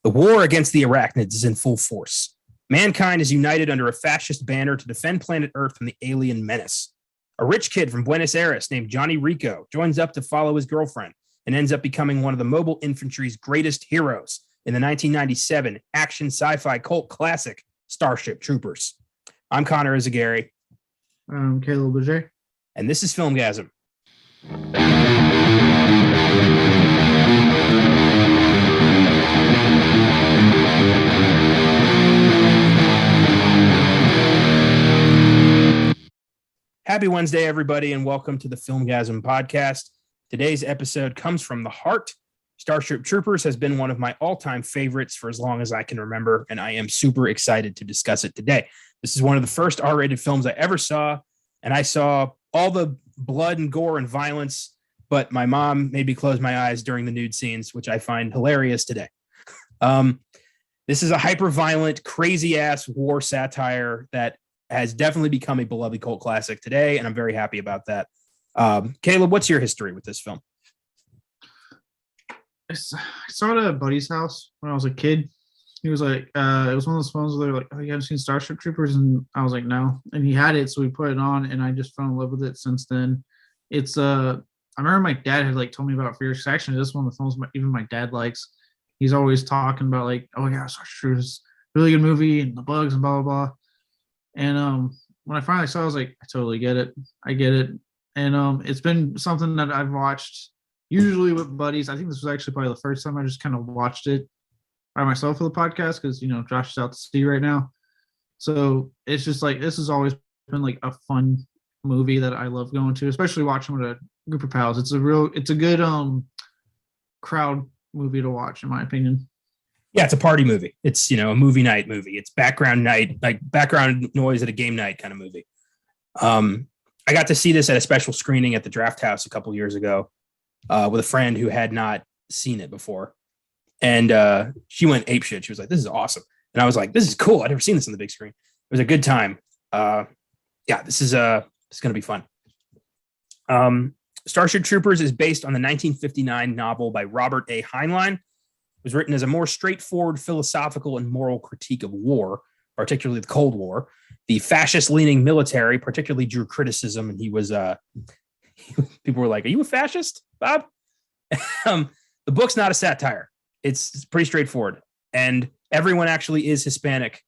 The war against the arachnids is in full force. Mankind is united under a fascist banner to defend planet Earth from the alien menace. A rich kid from Buenos Aires named Johnny Rico joins up to follow his girlfriend and ends up becoming one of the mobile infantry's greatest heroes in the 1997 action sci-fi cult classic, Starship Troopers. I'm Connor Eyzaguirre. I'm Caleb Leger. And this is Filmgazm. Happy Wednesday, everybody, and welcome to the Filmgazm podcast. Today's episode comes from the heart. Starship Troopers has been one of my all-time favorites for as long as I can remember, and I am super excited to discuss it today. This is one of the first R-rated films I ever saw, and I saw all the blood and gore and violence, but my mom made me close my eyes during the nude scenes, which I find hilarious today. This is a hyper-violent, crazy-ass war satire that has definitely become a beloved cult classic today, and I'm very happy about that. Caleb, what's your history with this film? I saw it at a buddy's house when I was a kid. He was like, it was one of those films where they were like, oh, you haven't seen Starship Troopers? And I was like, no. And he had it, so we put it on, and I just fell in love with it since then. It's, I remember my dad had like told me about Fierce Action. This is one of the films even my dad likes. He's always talking about like, oh yeah, Starship Troopers, really good movie, and the bugs and blah, blah, blah. And when I finally saw it, I was like, I totally get it. I get it. And it's been something that I've watched usually with buddies. I think this was actually probably the first time I just kind of watched it by myself for the podcast because, you know, Josh is out to sea right now. So it's just like, this has always been like a fun movie that I love going to, especially watching with a group of pals. It's a good crowd movie to watch, in my opinion. Yeah, it's a party movie. It's, you know, a movie night movie. It's background night, like background noise at a game night kind of movie. I got to see this at a special screening at the Draft House a couple years ago with a friend who had not seen it before. And she went apeshit. She was like, this is awesome. And I was like, this is cool. I've never seen this on the big screen. It was a good time. This is going to be fun. Starship Troopers is based on the 1959 novel by Robert A. Heinlein. It was written as a more straightforward philosophical and moral critique of war, particularly the Cold War. The fascist-leaning military particularly drew criticism, and he was people were like, are you a fascist, Bob? The book's not a satire. It's pretty straightforward, and everyone actually is Hispanic,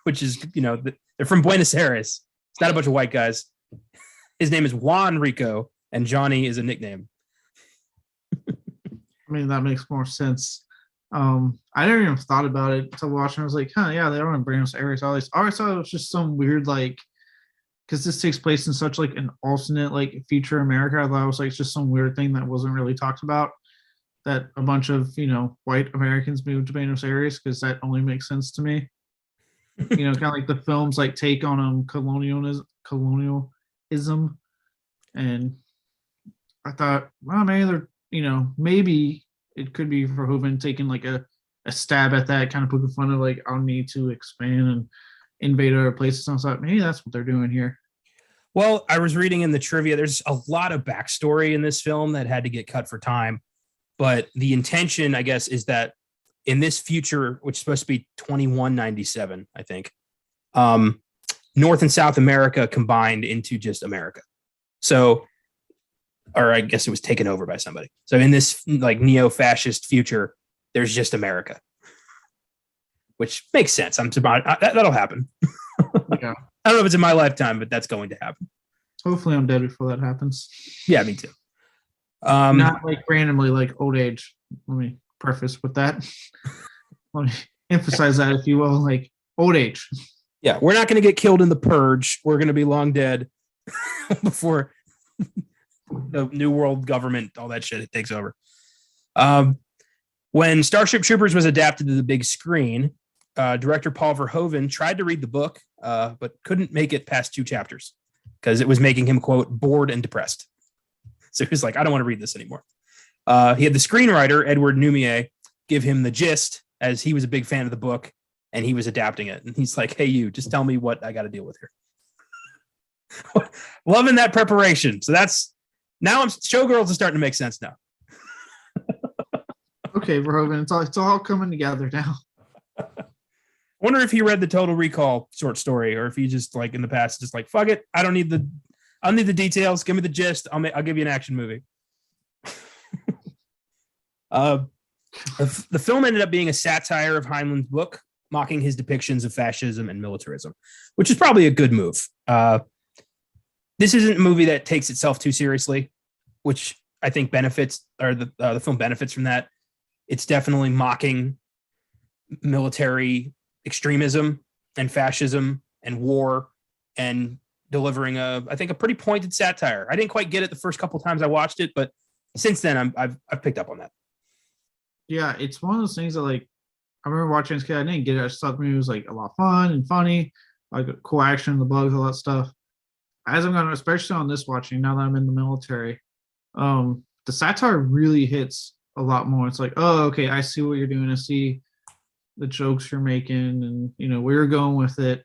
which is, you know, they're from Buenos Aires. It's not a bunch of white guys. His name is Juan Rico, and Johnny is a nickname. I mean, that makes more sense. I never even thought about it until watching. I was like, yeah, they are in Buenos Aires. I always thought it was just some weird, like, because this takes place in such like an alternate, like, future America. I thought it was like just some weird thing that wasn't really talked about, that a bunch of, you know, white Americans moved to Buenos Aires, because that only makes sense to me. You know, kind of like the film's like take on colonialism, and I thought, well, maybe they're, you know, maybe it could be Verhoeven taking like a stab at that, kind of poking fun of like our need to expand and invade other places. And I thought, maybe that's what they're doing here. Well, I was reading in the trivia, there's a lot of backstory in this film that had to get cut for time. But the intention, I guess, is that in this future, which is supposed to be 2197, I think, North and South America combined into just America. So, or I guess it was taken over by somebody. So in this like neo-fascist future, there's just America, which makes sense. That'll happen. Yeah. I don't know if it's in my lifetime, but that's going to happen. Hopefully I'm dead before that happens. Yeah, me too. Not like randomly, like old age. Let me preface with that. Let me emphasize that, if you will, like old age. Yeah, we're not going to get killed in the purge. We're going to be long dead before the New World government, all that shit, it takes over. When Starship Troopers was adapted to the big screen, director Paul Verhoeven tried to read the book, but couldn't make it past 2 chapters because it was making him, quote, bored and depressed. So he was like, I don't want to read this anymore. He had the screenwriter, Edward Numier, give him the gist, as he was a big fan of the book, and he was adapting it. And he's like, hey, you, just tell me what I got to deal with here. Loving that preparation. So that's, now Showgirls is starting to make sense now. Okay, Verhoeven, it's all coming together now. Wonder if he read the Total Recall short story, or if he just like in the past just like fuck it, I'll need the details. Give me the gist. I'll give you an action movie. The film ended up being a satire of Heinlein's book, mocking his depictions of fascism and militarism, which is probably a good move. This isn't a movie that takes itself too seriously, which I think benefits, or the film benefits from that. It's definitely mocking military extremism and fascism and war, and delivering I think a pretty pointed satire. I didn't quite get it the first couple times I watched it, but since then I've picked up on that. Yeah, it's one of those things that like I remember watching this kid. I didn't get it. I just thought the movie was like a lot of fun and funny, like cool action, the bugs, all that stuff. As I'm going, especially on this watching now that I'm in the military, the satire really hits a lot more. It's like, oh, okay, I see what you're doing. I see the jokes you're making, and where you're going with it.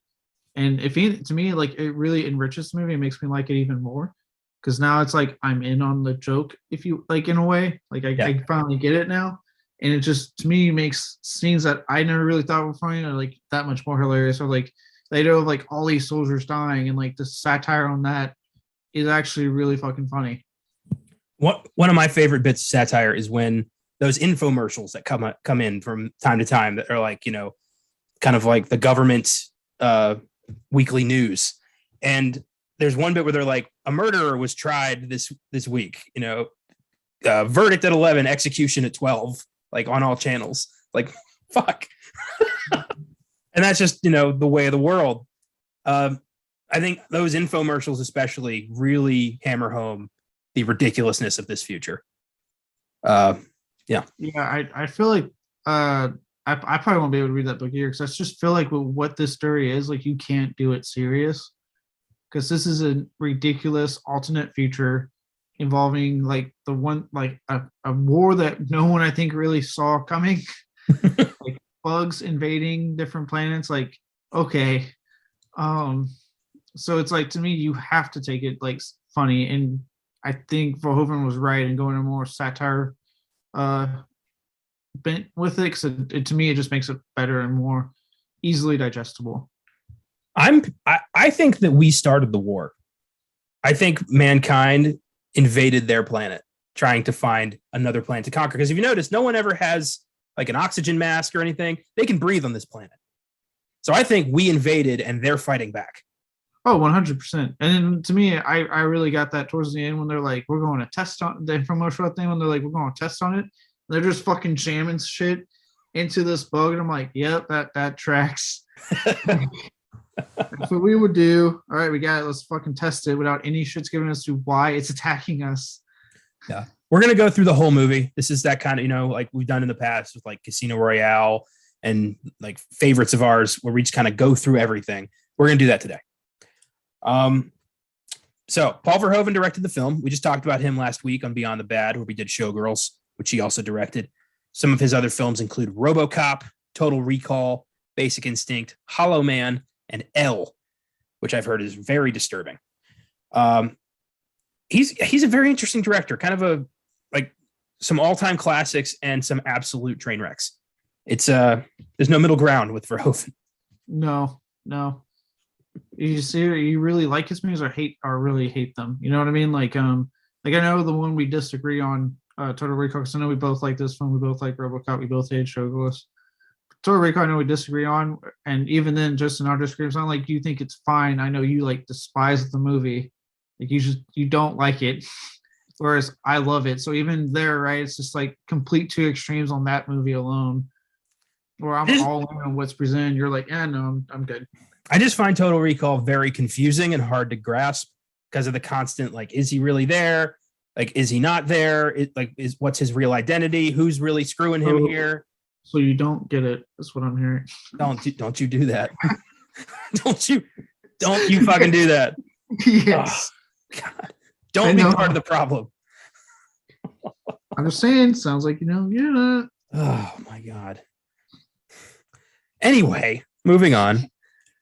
And to me, like it really enriches the movie. It makes me like it even more because now it's like I'm in on the joke. If you like, in a way, like I finally get it now, and it just to me makes scenes that I never really thought were funny or like that much more hilarious. Or like they do like all these soldiers dying, and like the satire on that is actually really fucking funny. One of my favorite bits of satire is when those infomercials that come in from time to time that are like, kind of like the government's weekly news. And there's one bit where they're like, a murderer was tried this week, verdict at 11, execution at 12, like on all channels. Like, fuck. And that's just, the way of the world. I think those infomercials especially really hammer home the ridiculousness of this future. Yeah, I feel like I probably won't be able to read that book either because I just feel like what this story is, like you can't do it serious because this is a ridiculous alternate future involving like the one like a war that no one I think really saw coming. Like bugs invading different planets. Like, okay. So it's like to me you have to take it like funny, and I think Verhoeven was right in going a more satire bent with it because to me it just makes it better and more easily digestible. I think that we started the war. I think mankind invaded their planet trying to find another planet to conquer, because if you notice, no one ever has like an oxygen mask or anything. They can breathe on this planet. So I think we invaded and they're fighting back. Oh, 100%. And then to me, I really got that towards the end when they're like, we're going to test on the infomercial thing. When they're like, we're going to test on it. They're just fucking jamming shit into this bug. And I'm like, yep, that tracks. That's what we would do. All right, we got it. Let's fucking test it without any shit's giving us to why it's attacking us. Yeah. We're going to go through the whole movie. This is that kind of, like we've done in the past with like Casino Royale and like favorites of ours where we just kind of go through everything. We're going to do that today. So Paul Verhoeven directed the film. We just talked about him last week on Beyond the Bad, where we did Showgirls, which he also directed. Some of his other films include RoboCop, Total Recall, Basic Instinct, Hollow Man, and Elle, which I've heard is very disturbing. He's a very interesting director, kind of like some all-time classics and some absolute train wrecks. It's there's no middle ground with Verhoeven. No. You see, you really like his movies or really hate them. You know what I mean? Like I know the one we disagree on, Total Recall, because I know we both like this one. We both like RoboCop. We both hate Showgirls. Total Recall, I know we disagree on, and even then, just in our disagreements, not like you think it's fine. I know you like despise the movie, like you don't like it, whereas I love it. So even there, right? It's just like complete two extremes on that movie alone. Where I'm all in on what's presented, you're like, no, I'm good. I just find Total Recall very confusing and hard to grasp because of the constant, like, is he really there? Like, is he not there? What's his real identity? Who's really screwing him here? So you don't get it. That's what I'm hearing. Don't you do that. don't you fucking do that. Yes. Oh, God. Don't be part of the problem. I'm just saying, sounds like, yeah. Oh my God. Anyway, moving on.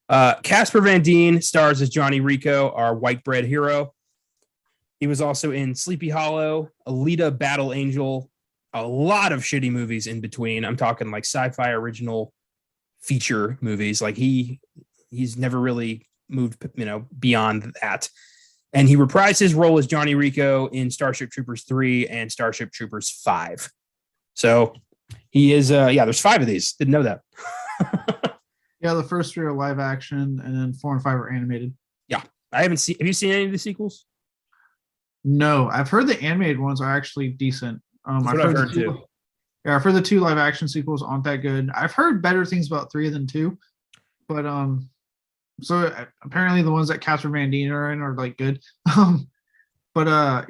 Casper Van Dien stars as Johnny Rico, our white bread hero. He was also in Sleepy Hollow, Alita Battle Angel, a lot of shitty movies in between. I'm talking like sci-fi original feature movies. Like he's never really moved, beyond that. And he reprised his role as Johnny Rico in Starship Troopers 3 and Starship Troopers 5. So he is, there's 5 of these. Didn't know that. Yeah, the first 3 are live action, and then 4 and 5 are animated. Yeah, I haven't seen. Have you seen any of the sequels? No, I've heard the animated ones are actually decent. I've heard too. Yeah, I've heard the 2 live action sequels aren't that good. I've heard better things about 3 than 2, but so apparently the ones that Casper Van Dien are in are like good. But I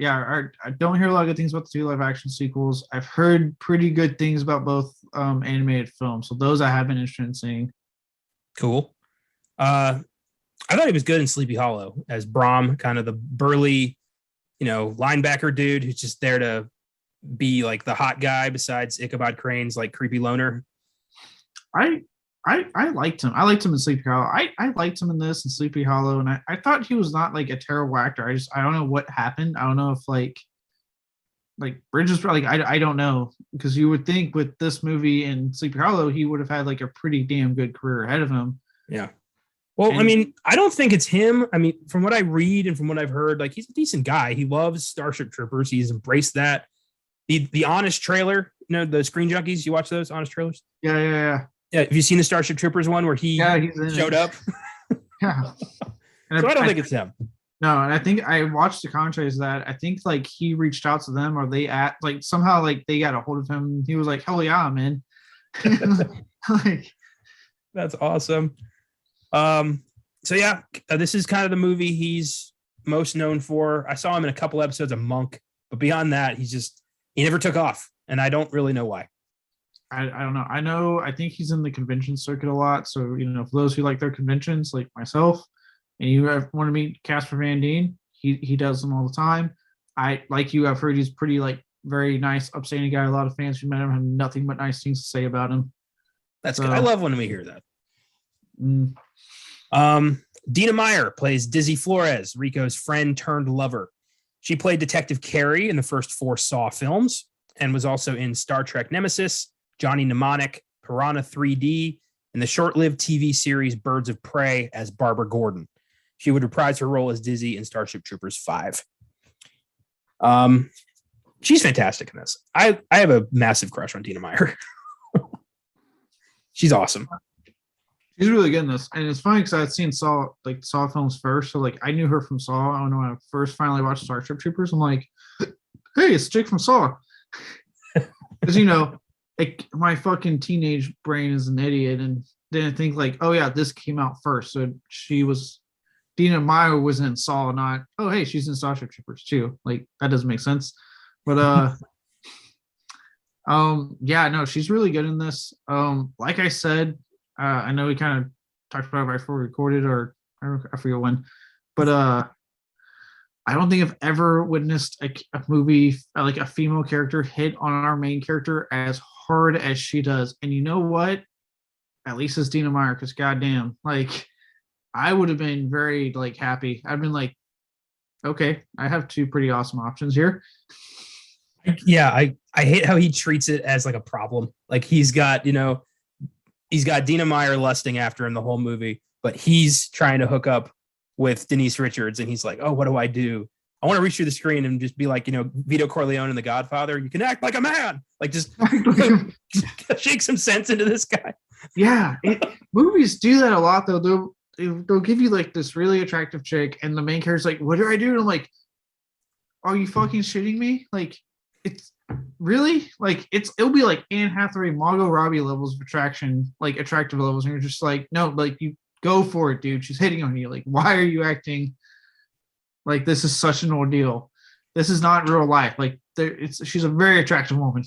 don't hear a lot of good things about the 2 live action sequels. I've heard pretty good things about both animated films, so those I have been interested in seeing. Cool. I thought he was good in Sleepy Hollow as Brom, kind of the burly, linebacker dude who's just there to be like the hot guy besides Ichabod Crane's like creepy loner. I liked him. I liked him in Sleepy Hollow. I liked him in this and Sleepy Hollow, and I thought he was not like a terrible actor. I don't know what happened. I don't know if like Bridges, I don't know, because you would think with this movie and Sleepy Hollow he would have had like a pretty damn good career ahead of him. Yeah. Well, I don't think it's him. From what I read and from what I've heard, like he's a decent guy. He loves Starship Troopers. He's embraced that. The Honest trailer, the Screen Junkies. You watch those Honest trailers? Yeah. Yeah. Have you seen the Starship Troopers one where he showed up? Yeah. So I don't think it's him. No, and I think I watched the commentaries of that. I think like he reached out to them, or they somehow like they got a hold of him. He was like, "Hell yeah, I'm in." Like, that's awesome. This is kind of the movie he's most known for. I saw him in a couple episodes of Monk, but beyond that, he never took off, and I don't really know why. I don't know. I think he's in the convention circuit a lot. So, for those who like their conventions, like myself, and you want to meet Casper Van Dien, he does them all the time. I've heard he's pretty like very nice, upstanding guy. A lot of fans who met him have nothing but nice things to say about him. That's good. I love when we hear that. Dina Meyer plays Dizzy Flores, Rico's friend turned lover. She played Detective Carey in the first 4 Saw films and was also in Star Trek Nemesis, Johnny Mnemonic, Piranha 3D, and the short-lived TV series Birds of Prey as Barbara Gordon. She would reprise her role as Dizzy in Starship Troopers 5. She's fantastic in this. I have a massive crush on Dina Meyer. She's awesome. She's really good in this, and it's funny because I had seen Saw films first, so like I knew her from Saw. I don't know when I first finally watched Starship Troopers. I'm like, hey, it's Jake from Saw, because my fucking teenage brain is an idiot and didn't think like, oh yeah, this came out first, so Dina Meyer was in Saw, not hey, she's in Starship Troopers too. Like that doesn't make sense, but she's really good in this. Like I said. I know we kind of talked about it right before we recorded, or I forget when, but I don't think I've ever witnessed a movie like a female character hit on our main character as hard as she does. And you know what? At least it's Dina Meyer, because goddamn, like I would have been very like happy. I've been like, okay, I have 2 pretty awesome options here. Yeah, I hate how he treats it as like a problem. Like he's got Dina Meyer lusting after him the whole movie, but he's trying to hook up with Denise Richards, and he's like, oh, what do I do? I want to reach through the screen and just be like, Vito Corleone in The Godfather. You can act like a man. Like just shake some sense into this guy. Yeah, movies do that a lot, though. They'll give you like this really attractive chick, and the main character's like, what do I do? And I'm like, are you fucking shitting me? Like, it's really like it'll be like Anne Hathaway, Margot Robbie levels of attraction, like attractive levels, and you're just like, no, like you go for it, dude. She's hitting on you. Like, why are you acting like this is such an ordeal? This is not real life. Like, she's a very attractive woman.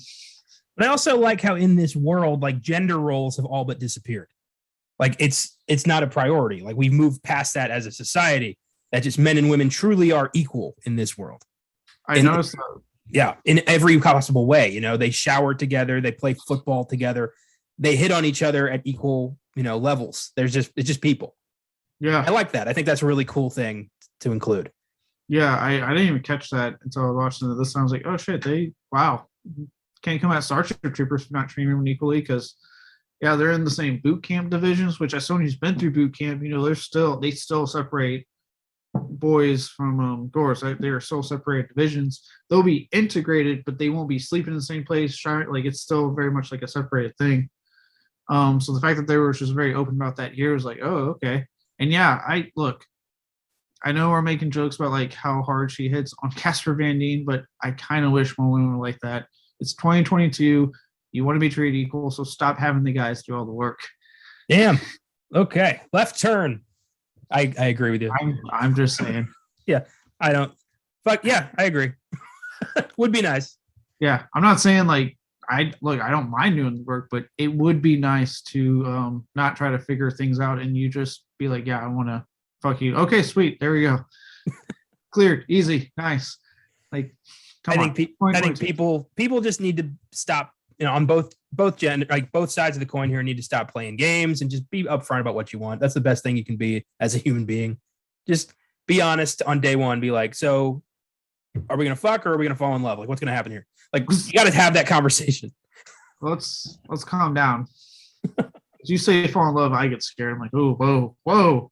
But I also like how in this world, like gender roles have all but disappeared. Like it's not a priority. Like we've moved past that as a society. That just men and women truly are equal in this world. I noticed that. Yeah, in every possible way. They shower together, they play football together, they hit on each other at equal, levels. It's just people. Yeah, I like that. I think that's a really cool thing to include. Yeah, I didn't even catch that until I watched it. This sounds like, oh shit, wow. can't come at Starship Troopers for not treating them equally because yeah, they're in the same boot camp divisions, which as someone who's been through boot camp, they still separate boys from girls. Right? They are still separated divisions. They'll be integrated, but they won't be sleeping in the same place. Like it's still very much like a separated thing. So the fact that they were just very open about that here was like, oh, okay. And yeah, I know we're making jokes about like how hard she hits on Casper Van Dien, but I kind of wish more women were like that. It's 2022. You want to be treated equal, so stop having the guys do all the work. Damn. Okay. Left turn. I agree with you. I'm just saying. Yeah. I don't. Fuck yeah. I agree. Would be nice. Yeah. I'm not saying like I don't mind doing the work, but it would be nice to not try to figure things out and you just be like, yeah, I want to fuck you. Okay, sweet. There we go. Cleared. Easy. Nice. Like, I think people just need to stop. On both gender, like both sides of the coin here, need to stop playing games and just be upfront about what you want. That's the best thing you can be as a human being. Just be honest on day one. Be like, so are we gonna fuck or are we gonna fall in love? Like, what's gonna happen here? Like, you got to have that conversation. Let's calm down. As you say fall in love, I get scared. I'm like, oh, whoa.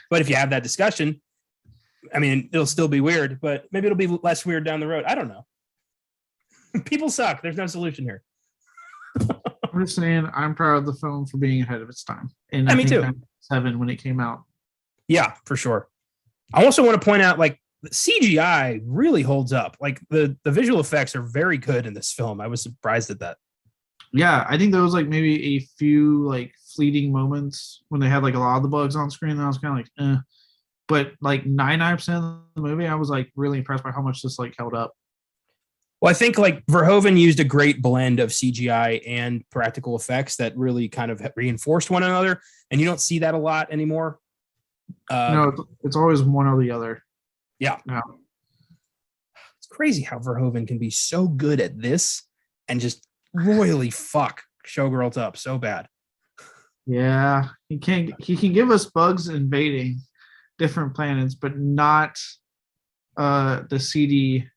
But if you have that discussion, I mean, it'll still be weird, but maybe it'll be less weird down the road. I don't know. People suck. There's no solution here. I'm just saying I'm proud of the film for being ahead of its time. And me too. 7 when it came out. Yeah, for sure. I also want to point out, like, the CGI really holds up. Like, the visual effects are very good in this film. I was surprised at that. Yeah, I think there was like maybe a few like fleeting moments when they had like a lot of the bugs on screen. And I was kind of like, eh. But like 99% of the movie, I was like really impressed by how much this like held up. Well, I think like Verhoeven used a great blend of CGI and practical effects that really kind of reinforced one another. And you don't see that a lot anymore. No, it's always one or the other. Yeah. It's crazy how Verhoeven can be so good at this and just royally fuck showgirls up so bad. Yeah, he can give us bugs invading different planets, but not the seedy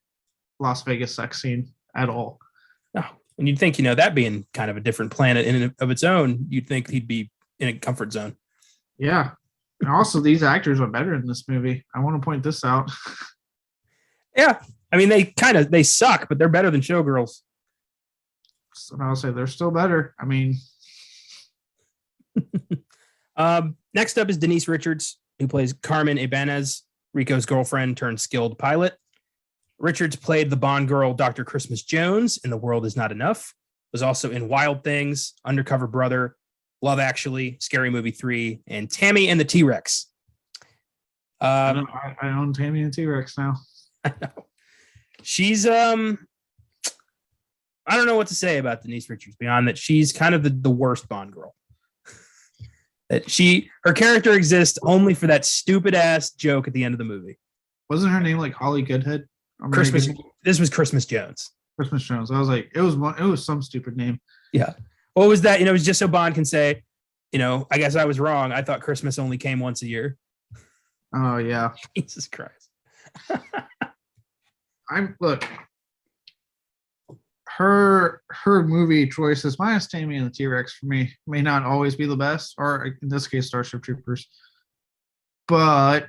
Las Vegas sex scene at all. No, and you'd think, that being kind of a different planet in and of its own, you'd think he'd be in a comfort zone. Yeah. And also, these actors are better in this movie. I want to point this out. Yeah. I mean, they suck, but they're better than showgirls. So I'll say they're still better. I mean, next up is Denise Richards, who plays Carmen Ibanez, Rico's girlfriend turned skilled pilot. Richards played the Bond girl, Dr. Christmas Jones, in The World Is Not Enough. Was also in Wild Things, Undercover Brother, Love Actually, Scary Movie 3, and Tammy and the T-Rex. I own Tammy and T-Rex now. I know. She's, I don't know what to say about Denise Richards beyond that she's kind of the worst Bond girl. That her character exists only for that stupid ass joke at the end of the movie. Wasn't her name like Holly Goodhead? This was Christmas Jones. Christmas Jones. I was like, it was some stupid name. Yeah. What was that? It was just so Bond can say, I guess I was wrong. I thought Christmas only came once a year. Oh yeah. Jesus Christ. Her movie choices minus Tammy and the T-Rex for me may not always be the best, or in this case, Starship Troopers. But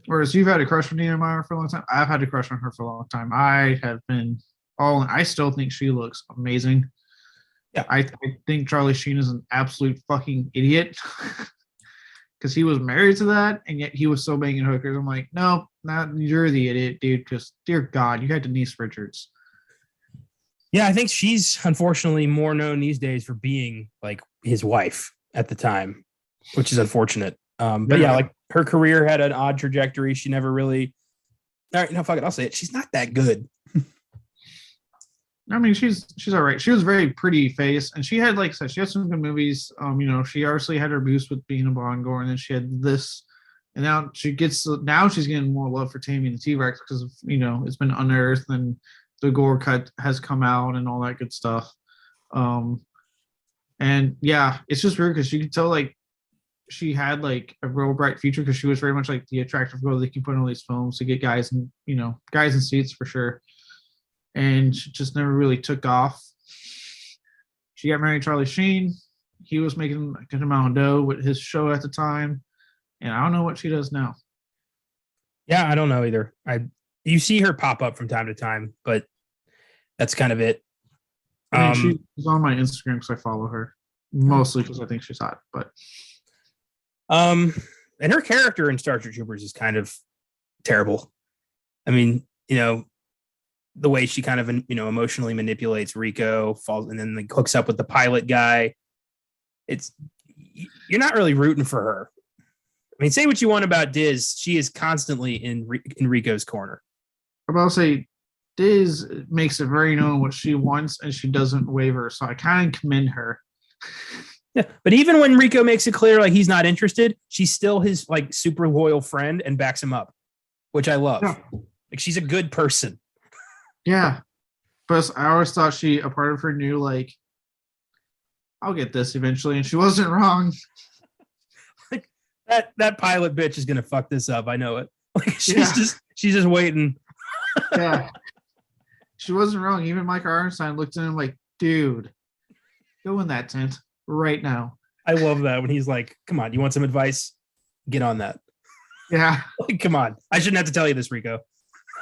whereas you've had a crush on Nina Meyer for a long time, I've had a crush on her for a long time. I have been I still think she looks amazing. Yeah, I think Charlie Sheen is an absolute fucking idiot because he was married to that, and yet he was so banging hookers. I'm like, no, not you're the idiot, dude. Because dear God, you had Denise Richards. Yeah, I think she's unfortunately more known these days for being like his wife at the time, which is unfortunate. But yeah, like her career had an odd trajectory. She never really. All right, no, fuck it. I'll say it. She's not that good. I mean, she's all right. She was very pretty face, and she had, like I said, she had some good movies. She obviously had her boost with being a Bond girl, and then she had this, and now she's getting more love for Tammy and the T-Rex because of, it's been unearthed and the gore cut has come out and all that good stuff. And yeah, it's just weird because you could tell like she had like a real bright future because she was very much like the attractive girl they can put in all these films to get guys in seats for sure. and she just never really took off. She got married to Charlie Sheen. He was making a good amount of dough with his show at the time, and I don't know what she does now. Yeah, I don't know either. You see her pop up from time to time, but that's kind of it. I mean, she's on my Instagram because I follow her, mostly because I think she's hot. But and her character in Starship Troopers is kind of terrible. I mean, the way she kind of emotionally manipulates Rico, falls, and then hooks up with the pilot guy. You're not really rooting for her. I mean, say what you want about Diz, she is constantly in Rico's corner. I'm about to say, Diz makes it very known what she wants, and she doesn't waver. So I kind of commend her. Yeah, but even when Rico makes it clear like he's not interested, she's still his like super loyal friend and backs him up, which I love. Yeah. Like she's a good person. Yeah, but I always thought a part of her knew like, I'll get this eventually, and she wasn't wrong. Like that pilot bitch is gonna fuck this up. I know it. Like she's just waiting. Yeah, she wasn't wrong. Even Mike Ironside looked at him like, dude, go in that tent right now. I love that when he's like, come on, you want some advice? Get on that. Yeah. Like, come on. I shouldn't have to tell you this, Rico.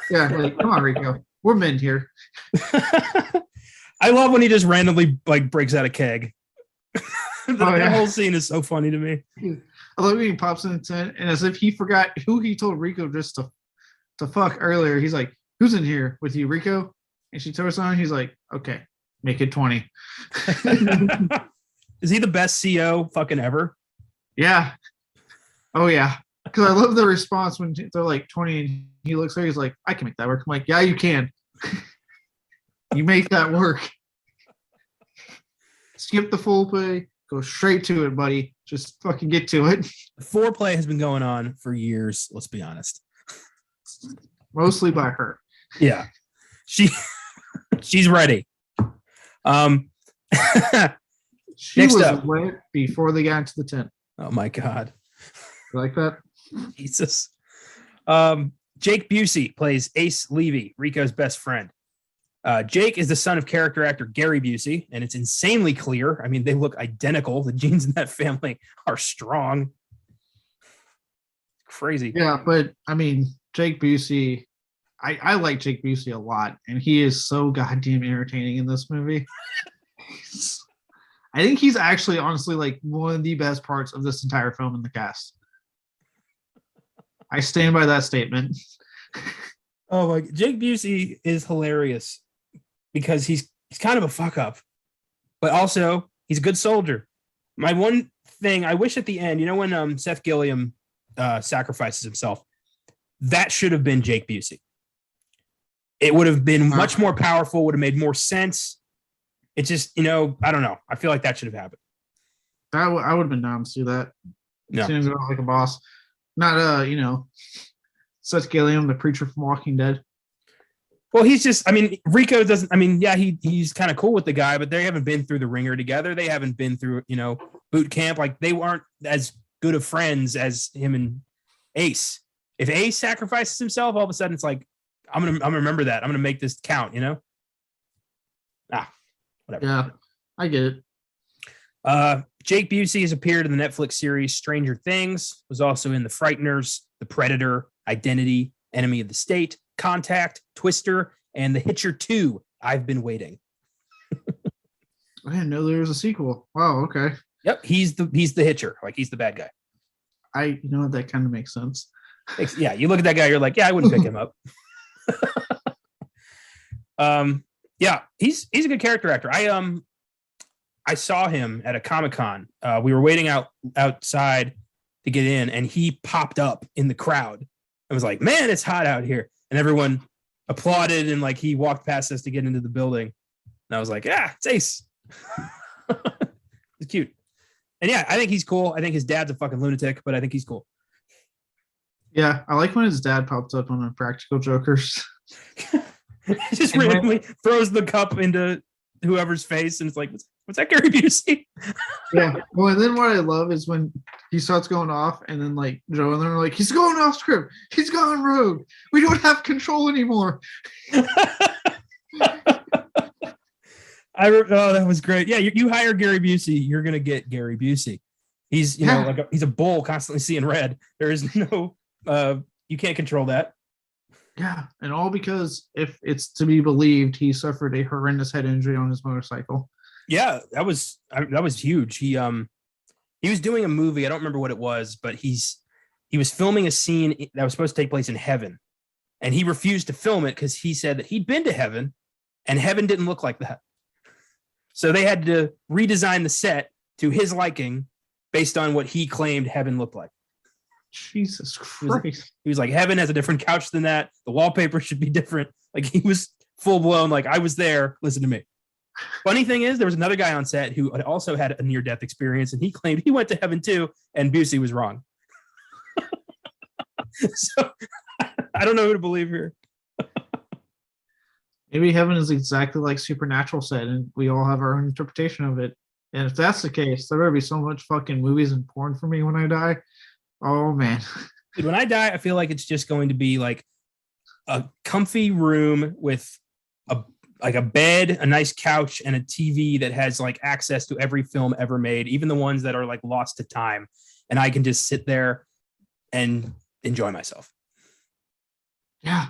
Yeah, like, come on, Rico. We're men here. I love when he just randomly like breaks out a keg. The whole scene is so funny to me. I love when he pops in the tent, and as if he forgot who he told Rico just to fuck earlier, he's like, who's in here with you, Rico? And she turns on, he's like, okay, make it 20. Is he the best CO fucking ever? Yeah. Oh, yeah. Because I love the response when they're like 20 and he looks there, he's like, I can make that work. I'm like, yeah, you can. You make that work. Skip the full play. Go straight to it, buddy. Just fucking get to it. The foreplay has been going on for years, let's be honest. Mostly by her. Yeah. She's ready. She Next was up. Wet before they got into the tent. Oh my God. You like that? Jesus. Jake Busey plays Ace Levy, Rico's best friend. Jake is the son of character actor Gary Busey, and it's insanely clear. I mean, they look identical. The genes in that family are strong. Crazy. Yeah, but I mean, Jake Busey, I like Jake Busey a lot, and he is so goddamn entertaining in this movie. I think he's actually, honestly, like one of the best parts of this entire film in the cast. I stand by that statement. Oh my! Jake Busey is hilarious because he's kind of a fuck up, but also he's a good soldier. My one thing I wish at the end, when Seth Gilliam sacrifices himself, that should have been Jake Busey. It would have been much more powerful. Would have made more sense. It's just, I don't know. I feel like that should have happened. I would have been down to see that. No. Seems like a boss. Not, Seth Gilliam, the preacher from Walking Dead. Well, he's just, Rico doesn't, he's kind of cool with the guy, but they haven't been through the ringer together. They haven't been through, boot camp. Like, they weren't as good of friends as him and Ace. If Ace sacrifices himself, all of a sudden it's like, I'm gonna remember that. I'm gonna make this count, whatever. Yeah, I get it. Jake Busey has appeared in the Netflix series Stranger Things, was also in The Frighteners, The Predator, Identity, Enemy of the State, Contact, Twister, and The Hitcher 2, I've Been Waiting. I didn't know there was a sequel. Wow, okay. Yep, he's the Hitcher, like he's the bad guy. That kind of makes sense. Yeah, you look at that guy, you're like, yeah, I wouldn't pick him up. Yeah, he's a good character actor. I saw him at a Comic-Con. We were waiting outside to get in, and he popped up in the crowd and was like, man, it's hot out here. And everyone applauded, and like he walked past us to get into the building. And I was like, yeah, it's Ace. It's cute. And yeah, I think he's cool. I think his dad's a fucking lunatic, but I think he's cool. Yeah, I like when his dad pops up on Practical Jokers. He just randomly throws the cup into whoever's face, and it's like, what's that, Gary Busey? Yeah. Well, and then what I love is when he starts going off, and then like Joe and them are like, he's going off script. He's gone rogue. We don't have control anymore. Oh, that was great. Yeah, you hire Gary Busey, you're gonna get Gary Busey. He's he's a bull constantly seeing red. There is no you can't control that. Yeah, and all because if it's to be believed, he suffered a horrendous head injury on his motorcycle. Yeah, that was huge. He was doing a movie. I don't remember what it was, but he was filming a scene that was supposed to take place in heaven, and he refused to film it because he said that he'd been to heaven, and heaven didn't look like that. So they had to redesign the set to his liking based on what he claimed heaven looked like. Jesus Christ. He was like, heaven has a different couch than that. The wallpaper should be different. Like, he was full blown, like, I was there. Listen to me. Funny thing is, there was another guy on set who also had a near-death experience, and he claimed he went to heaven too, and Busey was wrong. So I don't know who to believe here. Maybe heaven is exactly like Supernatural said, and we all have our own interpretation of it. And if that's the case, there better be so much fucking movies and porn for me when I die. Oh, man. Dude, when I die, I feel like it's just going to be like a comfy room with a bed, a nice couch, and a TV that has like access to every film ever made, even the ones that are like lost to time. And I can just sit there and enjoy myself. Yeah.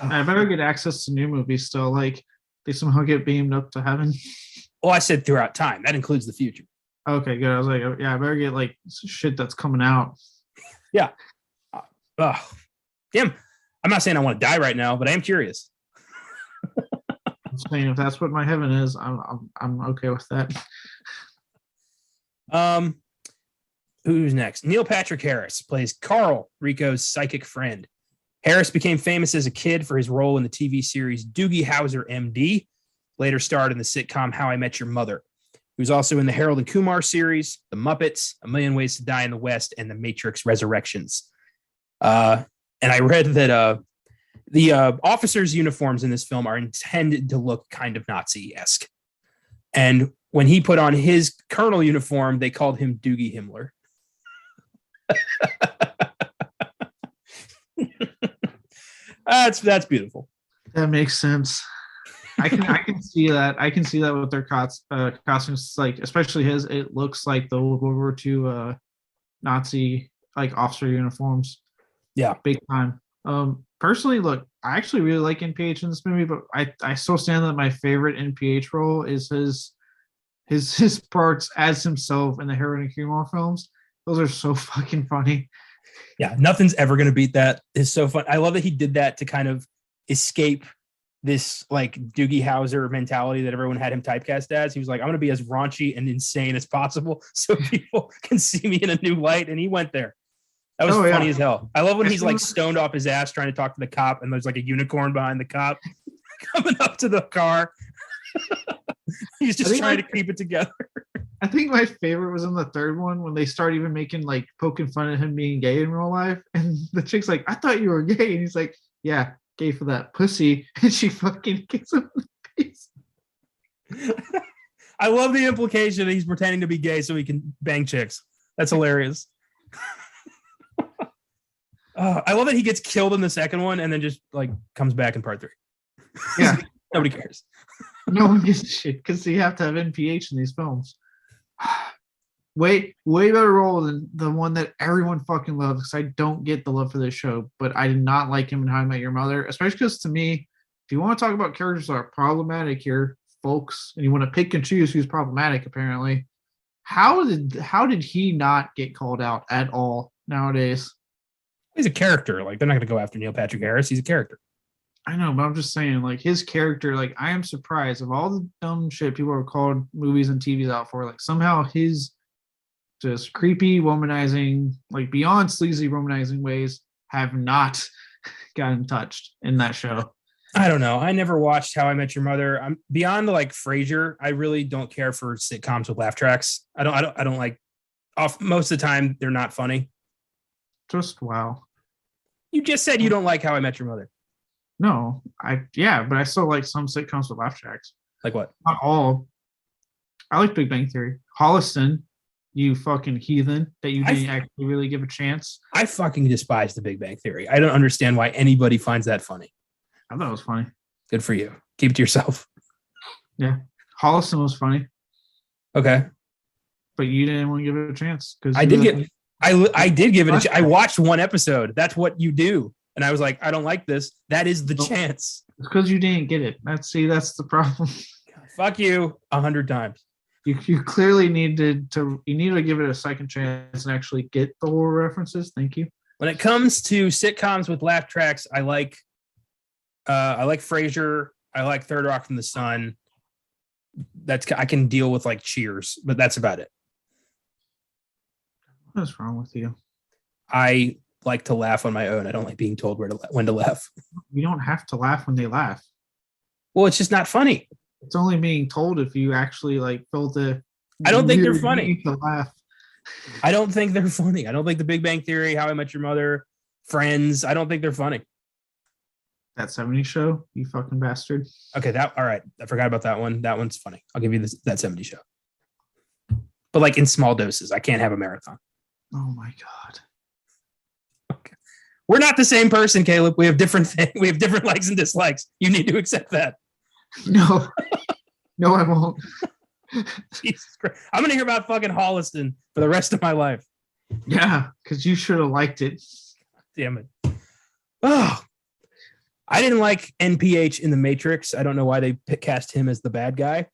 I better get access to new movies still. Like, they somehow get beamed up to heaven. Well, I said throughout time. That includes the future. Okay, good. I was like, yeah, I better get like shit that's coming out. Yeah. Damn. I'm not saying I want to die right now, but I am curious. I'm saying if that's what my heaven is, I'm okay with that. Who's next? Neil Patrick Harris plays Carl, Rico's psychic friend. Harris became famous as a kid for his role in the TV series Doogie Howser, MD, later starred in the sitcom How I Met Your Mother. He was also in the Harold and Kumar series, The Muppets, A Million Ways to Die in the West, and The Matrix Resurrections. And I read that the officers' uniforms in this film are intended to look kind of Nazi-esque. And when he put on his colonel uniform, they called him Doogie Himmler. That's beautiful. That makes sense. I can see that. I can see that with their costumes, like especially his. It looks like the World War II Nazi like officer uniforms. Yeah, big time. Personally, look, I actually really like NPH in this movie, but I still stand that my favorite NPH role is his parts as himself in the Harold and Kumar films. Those are so fucking funny. Yeah, nothing's ever gonna beat that. It's so fun. I love that he did that to kind of escape this like Doogie Howser mentality that everyone had him typecast as. He was like, I'm gonna be as raunchy and insane as possible so people can see me in a new light. And he went there. That was funny as hell. I love when he's like stoned off his ass trying to talk to the cop, and there's like a unicorn behind the cop coming up to the car. He's just trying to keep it together. I think my favorite was in the third one when they start even making like poking fun at him being gay in real life, and the chick's like, I thought you were gay, and he's like, yeah, gay for that pussy, and she fucking kicks him in the face. I love the implication that he's pretending to be gay so he can bang chicks. That's hilarious. I love that he gets killed in the second one and then just like comes back in part 3. Yeah. Nobody cares. No one gives a shit because you have to have NPH in these films. Way better role than the one that everyone fucking loves, because I don't get the love for this show, but I did not like him in How I Met Your Mother, especially because to me, if you want to talk about characters that are problematic here, folks, and you want to pick and choose who's problematic, apparently, how did he not get called out at all nowadays? He's a character. Like, they're not going to go after Neil Patrick Harris. He's a character. I know, but I'm just saying, like, his character, like, I am surprised of all the dumb shit people are called movies and TVs out for, like, somehow his just creepy, womanizing, like, beyond sleazy womanizing ways have not gotten touched in that show. I don't know. I never watched How I Met Your Mother. I'm beyond like Frasier. I really don't care for sitcoms with laugh tracks. I don't like off most of the time. They're not funny. Just wow. You just said you don't like How I Met Your Mother. No, but I still like some sitcoms with laugh tracks. Like what? Not all. I like Big Bang Theory. Holliston, you fucking heathen, that you didn't actually really give a chance. I fucking despise the Big Bang Theory. I don't understand why anybody finds that funny. I thought it was funny. Good for you. Keep it to yourself. Yeah. Holliston was funny, Okay. but you didn't want to give it a chance because I did give it I watched one episode. That's what you do. And I was like, I don't like this. That is the chance. It's because you didn't get it. That's the problem. Fuck you 100 times. You clearly needed to give it a second chance and actually get the horror references. Thank you. When it comes to sitcoms with laugh tracks, I like Frasier. I like Third Rock from the Sun. I can deal with like Cheers, but that's about it. What's wrong with you? I like to laugh on my own. I don't like being told when to laugh. You don't have to laugh when they laugh. Well, it's just not funny. It's only being told if you actually like feel the. I don't think they're funny. To laugh. I don't think they're funny. I don't think The Big Bang Theory, How I Met Your Mother, Friends. I don't think they're funny. That 70s show, you fucking bastard. Okay, all right. I forgot about that one. That one's funny. I'll give you that 70s show. But like in small doses. I can't have a marathon. Oh my God. Okay. We're not the same person, Caleb. We have different things. We have different likes and dislikes. You need to accept that. No. No, I won't. Jesus Christ. I'm going to hear about fucking Holliston for the rest of my life. Yeah, because you should have liked it. Damn it. Oh, I didn't like NPH in The Matrix. I don't know why they cast him as the bad guy.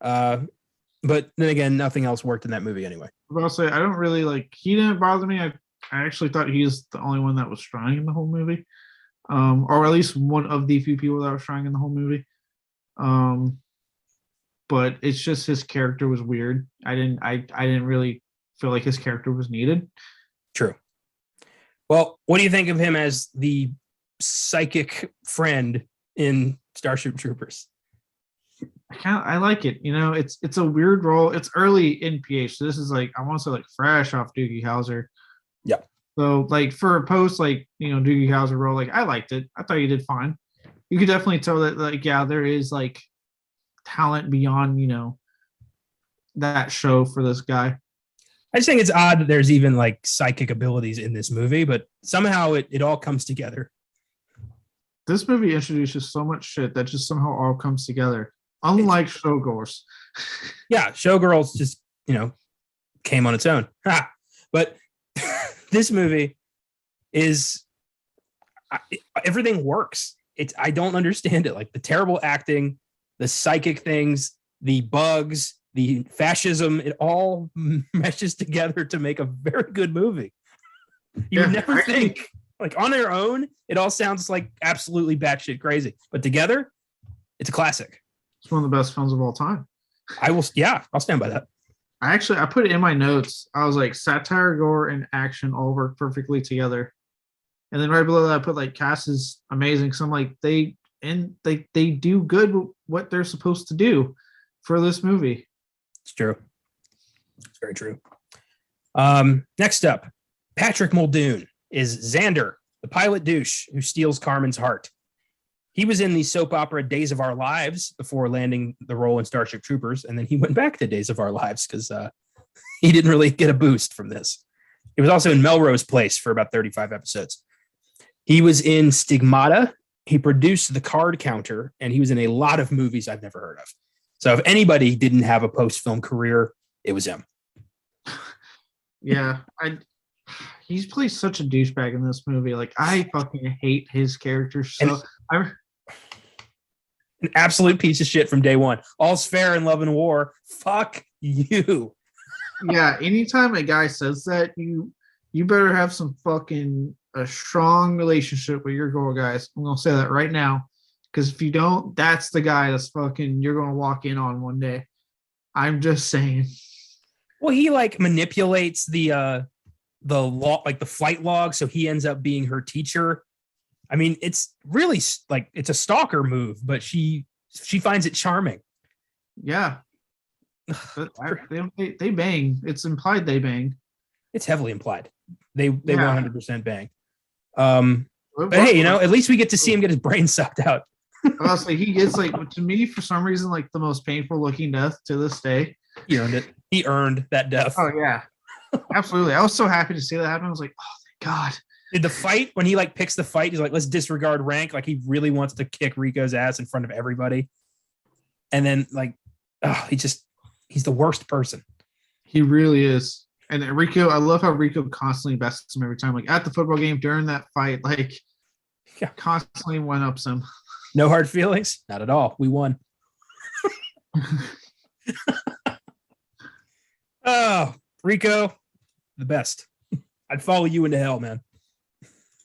But then again, nothing else worked in that movie anyway. I'll say I don't really like. He didn't bother me. I actually thought he was the only one that was trying in the whole movie, or at least one of the few people that was trying in the whole movie. But it's just his character was weird. I didn't really feel like his character was needed. True. Well, what do you think of him as the psychic friend in Starship Troopers? I like it. You know, it's a weird role. It's early in PH. So this is like, I want to say like fresh off Doogie Howser. Yeah. So like for a post, like, you know, Doogie Howser role, like I liked it. I thought you did fine. You could definitely tell that like, yeah, there is like talent beyond, you know, that show for this guy. I just think it's odd that there's even like psychic abilities in this movie, but somehow it all comes together. This movie introduces so much shit that just somehow all comes together. Unlike Showgirls. Yeah, Showgirls just, you know, came on its own. But this movie is everything works. I don't understand it. Like the terrible acting, the psychic things, the bugs, the fascism, it all meshes together to make a very good movie. You would never think, like on their own, it all sounds like absolutely batshit crazy. But together, it's a classic. It's one of the best films of all time. I'll stand by that. I put it in my notes. I was like, satire, gore, and action all work perfectly together. And then right below that, I put like cast is amazing. So I'm like, they do good what they're supposed to do for this movie. It's true. It's very true. Next up, Patrick Muldoon is Xander, the pilot douche who steals Carmen's heart. He was in the soap opera Days of Our Lives before landing the role in Starship Troopers, and then he went back to Days of Our Lives because he didn't really get a boost from this. He was also in Melrose Place for about 35 episodes. He was in Stigmata. He produced The Card Counter, and he was in a lot of movies I've never heard of. So if anybody didn't have a post-film career, it was him. Yeah, he's played such a douchebag in this movie. Like, I fucking hate his character so. An absolute piece of shit from day one. All's fair in love and war. Fuck you. Yeah, anytime a guy says that, you better have some fucking a strong relationship with your girl, guys. I'm gonna say that right now, because if you don't, that's the guy that's fucking you're gonna walk in on one day. I'm just saying. Well, he like manipulates the law, like the flight log, so he ends up being her teacher. I mean, it's really like it's a stalker move, but she finds it charming. Yeah, they bang. It's implied they bang. It's heavily implied. They 100% bang. But hey, you know, at least we get to see him get his brain sucked out. Honestly, he gets like, to me, for some reason, like the most painful looking death to this day. He earned it. He earned that death. Oh yeah, absolutely. I was so happy to see that happen. I was like, oh thank God. Did the fight when he like picks the fight, he's like, let's disregard rank. Like he really wants to kick Rico's ass in front of everybody. And then like, he's the worst person. He really is. And Rico, I love how Rico constantly bests him every time. Like at the football game during that fight, like constantly one-ups him. No hard feelings? Not at all. We won. Oh, Rico, the best. I'd follow you into hell, man.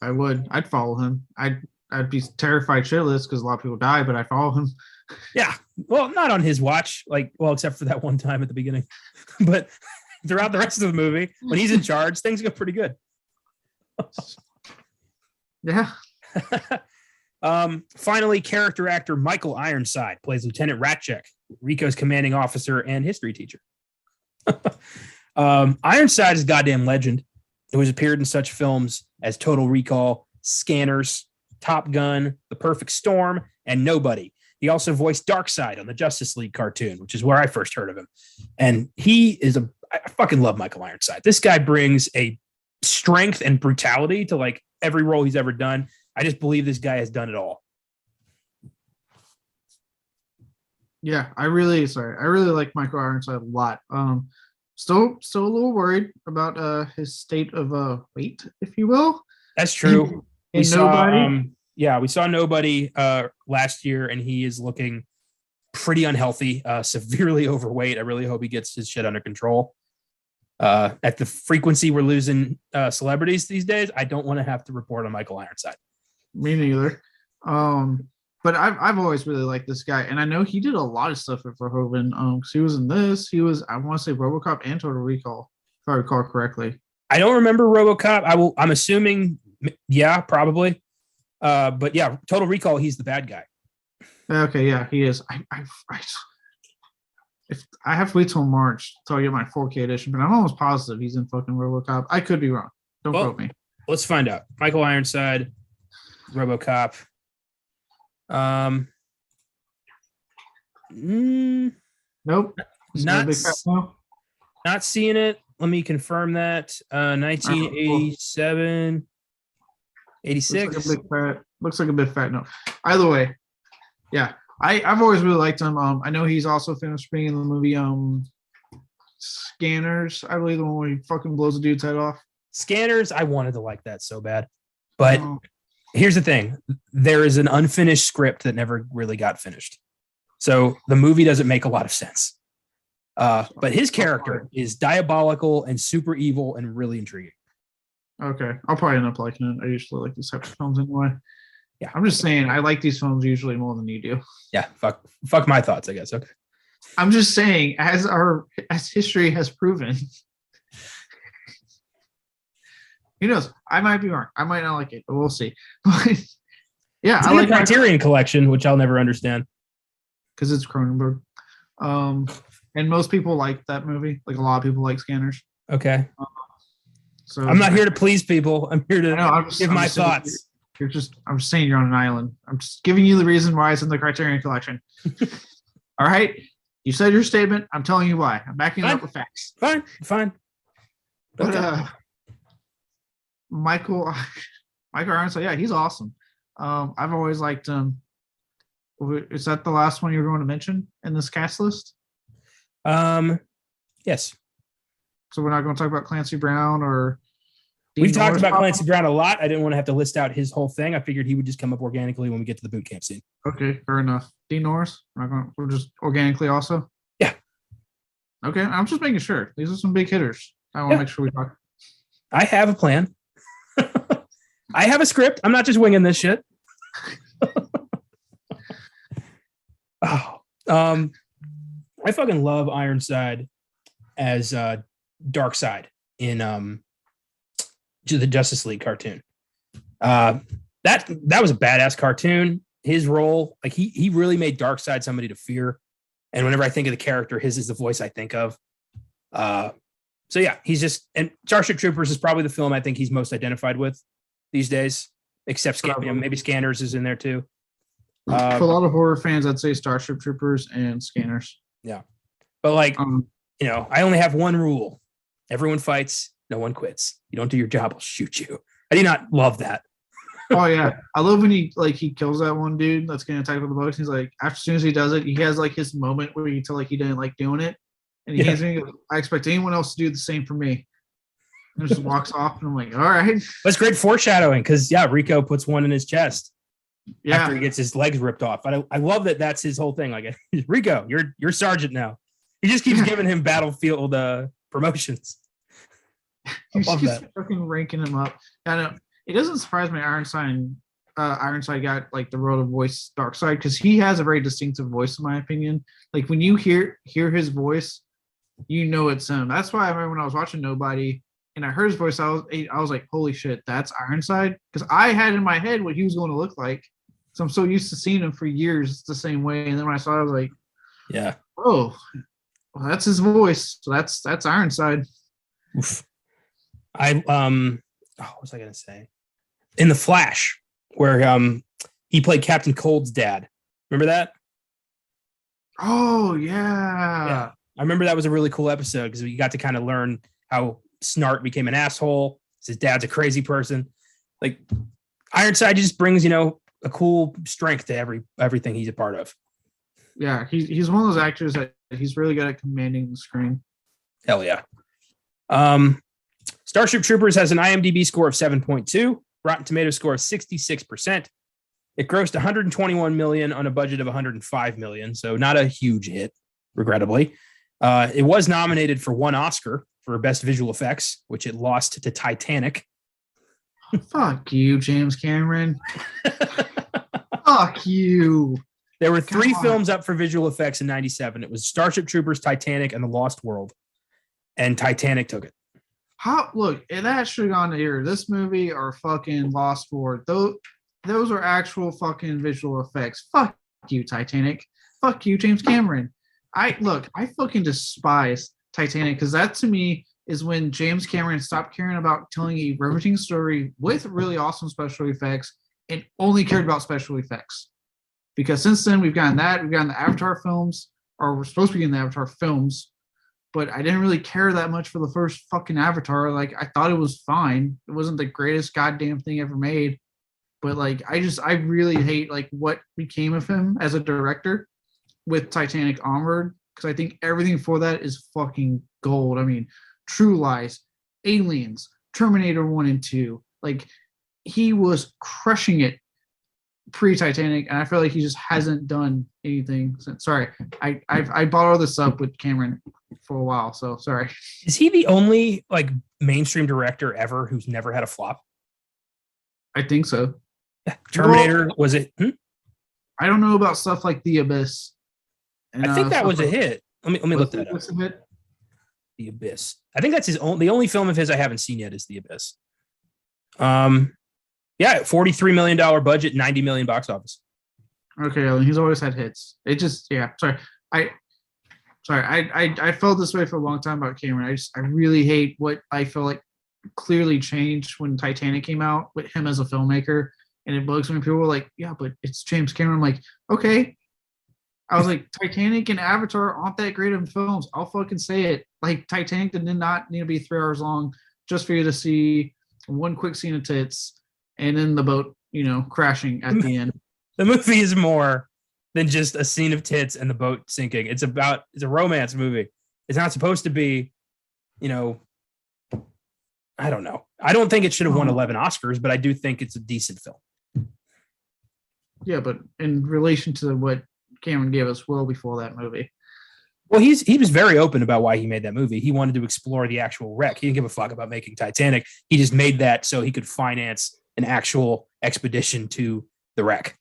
I would. I'd follow him. I'd be terrified shitless because a lot of people die, but I'd follow him. Yeah. Well, not on his watch, except for that one time at the beginning. But throughout the rest of the movie, when he's in charge, things go pretty good. Yeah. Finally, character actor Michael Ironside plays Lieutenant Ratchek, Rico's commanding officer and history teacher. Ironside is a goddamn legend who has appeared in such films as Total Recall, Scanners, Top Gun, The Perfect Storm, and Nobody. He also voiced Darkseid on the Justice League cartoon, which is where I first heard of him. And I fucking love Michael Ironside. This guy brings a strength and brutality to like every role he's ever done. I just believe this guy has done it all. Yeah, I really like Michael Ironside a lot. Still a little worried about his state of weight, if you will. That's true. We saw Nobody last year, and he is looking pretty unhealthy, severely overweight. I really hope he gets his shit under control. At the frequency we're losing celebrities these days, I don't want to have to report on Michael Ironside. Me neither. But I've always really liked this guy, and I know he did a lot of stuff with Verhoeven. Because he was in this. He was, I want to say, RoboCop and Total Recall, if I recall correctly. I don't remember RoboCop. I'm assuming, yeah, probably. But yeah, Total Recall, he's the bad guy. Okay, yeah, he is. I have to wait till March till I get my 4K edition, but I'm almost positive he's in fucking RoboCop. I could be wrong. Don't quote me. Let's find out. Michael Ironside, RoboCop. Nope. Not seeing it. Let me confirm that. 1987, 86. Looks like a bit fat. No. Either way, yeah. I've always really liked him. I know he's also famous for being in the movie Scanners. I believe the one where he fucking blows a dude's head off. Scanners, I wanted to like that so bad. But here's the thing. There is an unfinished script that never really got finished. So the movie doesn't make a lot of sense. But his character is diabolical and super evil and really intriguing. Okay. I'll probably end up liking it. I usually like these types of films anyway. Yeah. I'm just saying I like these films usually more than you do. Yeah. Fuck my thoughts, I guess. Okay. I'm just saying, as history has proven. Who knows? I might be wrong. I might not like it, but we'll see. Yeah, I like the Criterion Collection, which I'll never understand. Because it's Cronenberg. And most people like that movie. Like a lot of people like Scanners. Okay. So I'm not here to please people. I'm here to give my thoughts. I'm just saying you're on an island. I'm just giving you the reason why it's in the Criterion Collection. All right. You said your statement. I'm telling you why. I'm backing it up with facts. Fine. But Michael Ironside, yeah, he's awesome. I've always liked him. Is that the last one you were going to mention in this cast list? Yes. So we're not going to talk about Clancy Brown or We've talked about Clancy Brown a lot. I didn't want to have to list out his whole thing. I figured he would just come up organically when we get to the boot camp scene. Okay, fair enough. Dean Norris, we're just organically also? Yeah. Okay, I'm just making sure. These are some big hitters. I want to make sure we talk. I have a plan. I have a script. I'm not just winging this shit. I fucking love Ironside as Darkseid in the Justice League cartoon. That was a badass cartoon. His role, like he really made Darkseid somebody to fear. And whenever I think of the character, his is the voice I think of. So yeah, he's just, and Starship Troopers is probably the film I think he's most identified with these days, except maybe Scanners is in there too. For a lot of horror fans, I'd say Starship Troopers and Scanners. Yeah. But I only have one rule. Everyone fights, no one quits. You don't do your job, I'll shoot you. I do not love that. Oh yeah, I love when he kills that one dude that's getting attacked with the boat. He's like, as soon as he does it, he has like his moment where you tell like he didn't like doing it, and he hands me. I expect anyone else to do the same for me. And just walks off, and I'm like, all right. That's great foreshadowing because Rico puts one in his chest after he gets his legs ripped off. But I love that that's his whole thing. Like, Rico, you're sergeant now. He just keeps giving him battlefield promotions. He keeps fucking ranking him up. I know. It doesn't surprise me Ironside got like the role to voice Darkseid because he has a very distinctive voice, in my opinion. Like when you hear his voice, you know it's him. That's why I remember when I was watching Nobody and I heard his voice, I was like, holy shit, that's Ironside. Because I had in my head what he was going to look like. So I'm so used to seeing him for years, it's the same way. And then when I saw it, I was like, yeah. Oh, well, that's his voice. So that's Ironside. Oof. What was I gonna say? In The Flash, where he played Captain Cold's dad. Remember that? Oh yeah. I remember that was a really cool episode because we got to kind of learn how Snart became an asshole. His dad's a crazy person. Like Ironside just brings, a cool strength to everything he's a part of. Yeah, he's one of those actors that he's really good at commanding the screen. Hell yeah. Starship Troopers has an IMDb score of 7.2, Rotten Tomatoes score of 66%. It grossed $121 million on a budget of $105 million, so not a huge hit, regrettably. It was nominated for one Oscar for Best Visual Effects, which it lost to Titanic. Fuck you, James Cameron. Fuck you. There were three films up for visual effects in 97. It was Starship Troopers, Titanic, and The Lost World. And Titanic took it. Look, that should have gone to here. This movie or fucking Lost World. Those are actual fucking visual effects. Fuck you, Titanic. Fuck you, James Cameron. I fucking despise Titanic because that to me is when James Cameron stopped caring about telling a riveting story with really awesome special effects and only cared about special effects. Because since then we've gotten the Avatar films, or we're supposed to be getting the Avatar films, but I didn't really care that much for the first fucking Avatar. Like I thought it was fine. It wasn't the greatest goddamn thing ever made. But like I really hate like what became of him as a director with Titanic onward. Because I think everything for that is fucking gold. I mean, True Lies, Aliens, Terminator 1 and 2. Like he was crushing it pre-Titanic, and I feel like he just hasn't done anything since. Sorry, I brought all this up with Cameron for a while, so sorry. Is he the only like mainstream director ever who's never had a flop? I think so. Terminator, was it? I don't know about stuff like The Abyss. And, I think that was a hit. Let me look that up. The Abyss. I think that's the only film of his I haven't seen yet is The Abyss. Yeah, $43 million budget, $90 million box office. Okay, well, he's always had hits. It just, sorry. I felt this way for a long time about Cameron. I really hate what I feel like clearly changed when Titanic came out with him as a filmmaker. And it bugs me. People were like, yeah, but it's James Cameron. I'm like, okay. I was like, Titanic and Avatar aren't that great of films. I'll fucking say it. Like, Titanic did not need to be 3 hours long just for you to see one quick scene of tits and then the boat, crashing at the end. The movie is more than just a scene of tits and the boat sinking. It's a romance movie. It's not supposed to be, I don't know. I don't think it should have won 11 Oscars, but I do think it's a decent film. Yeah, but in relation to what Cameron gave us well before that movie. Well, he was very open about why he made that movie. He wanted to explore the actual wreck. He didn't give a fuck about making Titanic. He just made that so he could finance an actual expedition to the wreck.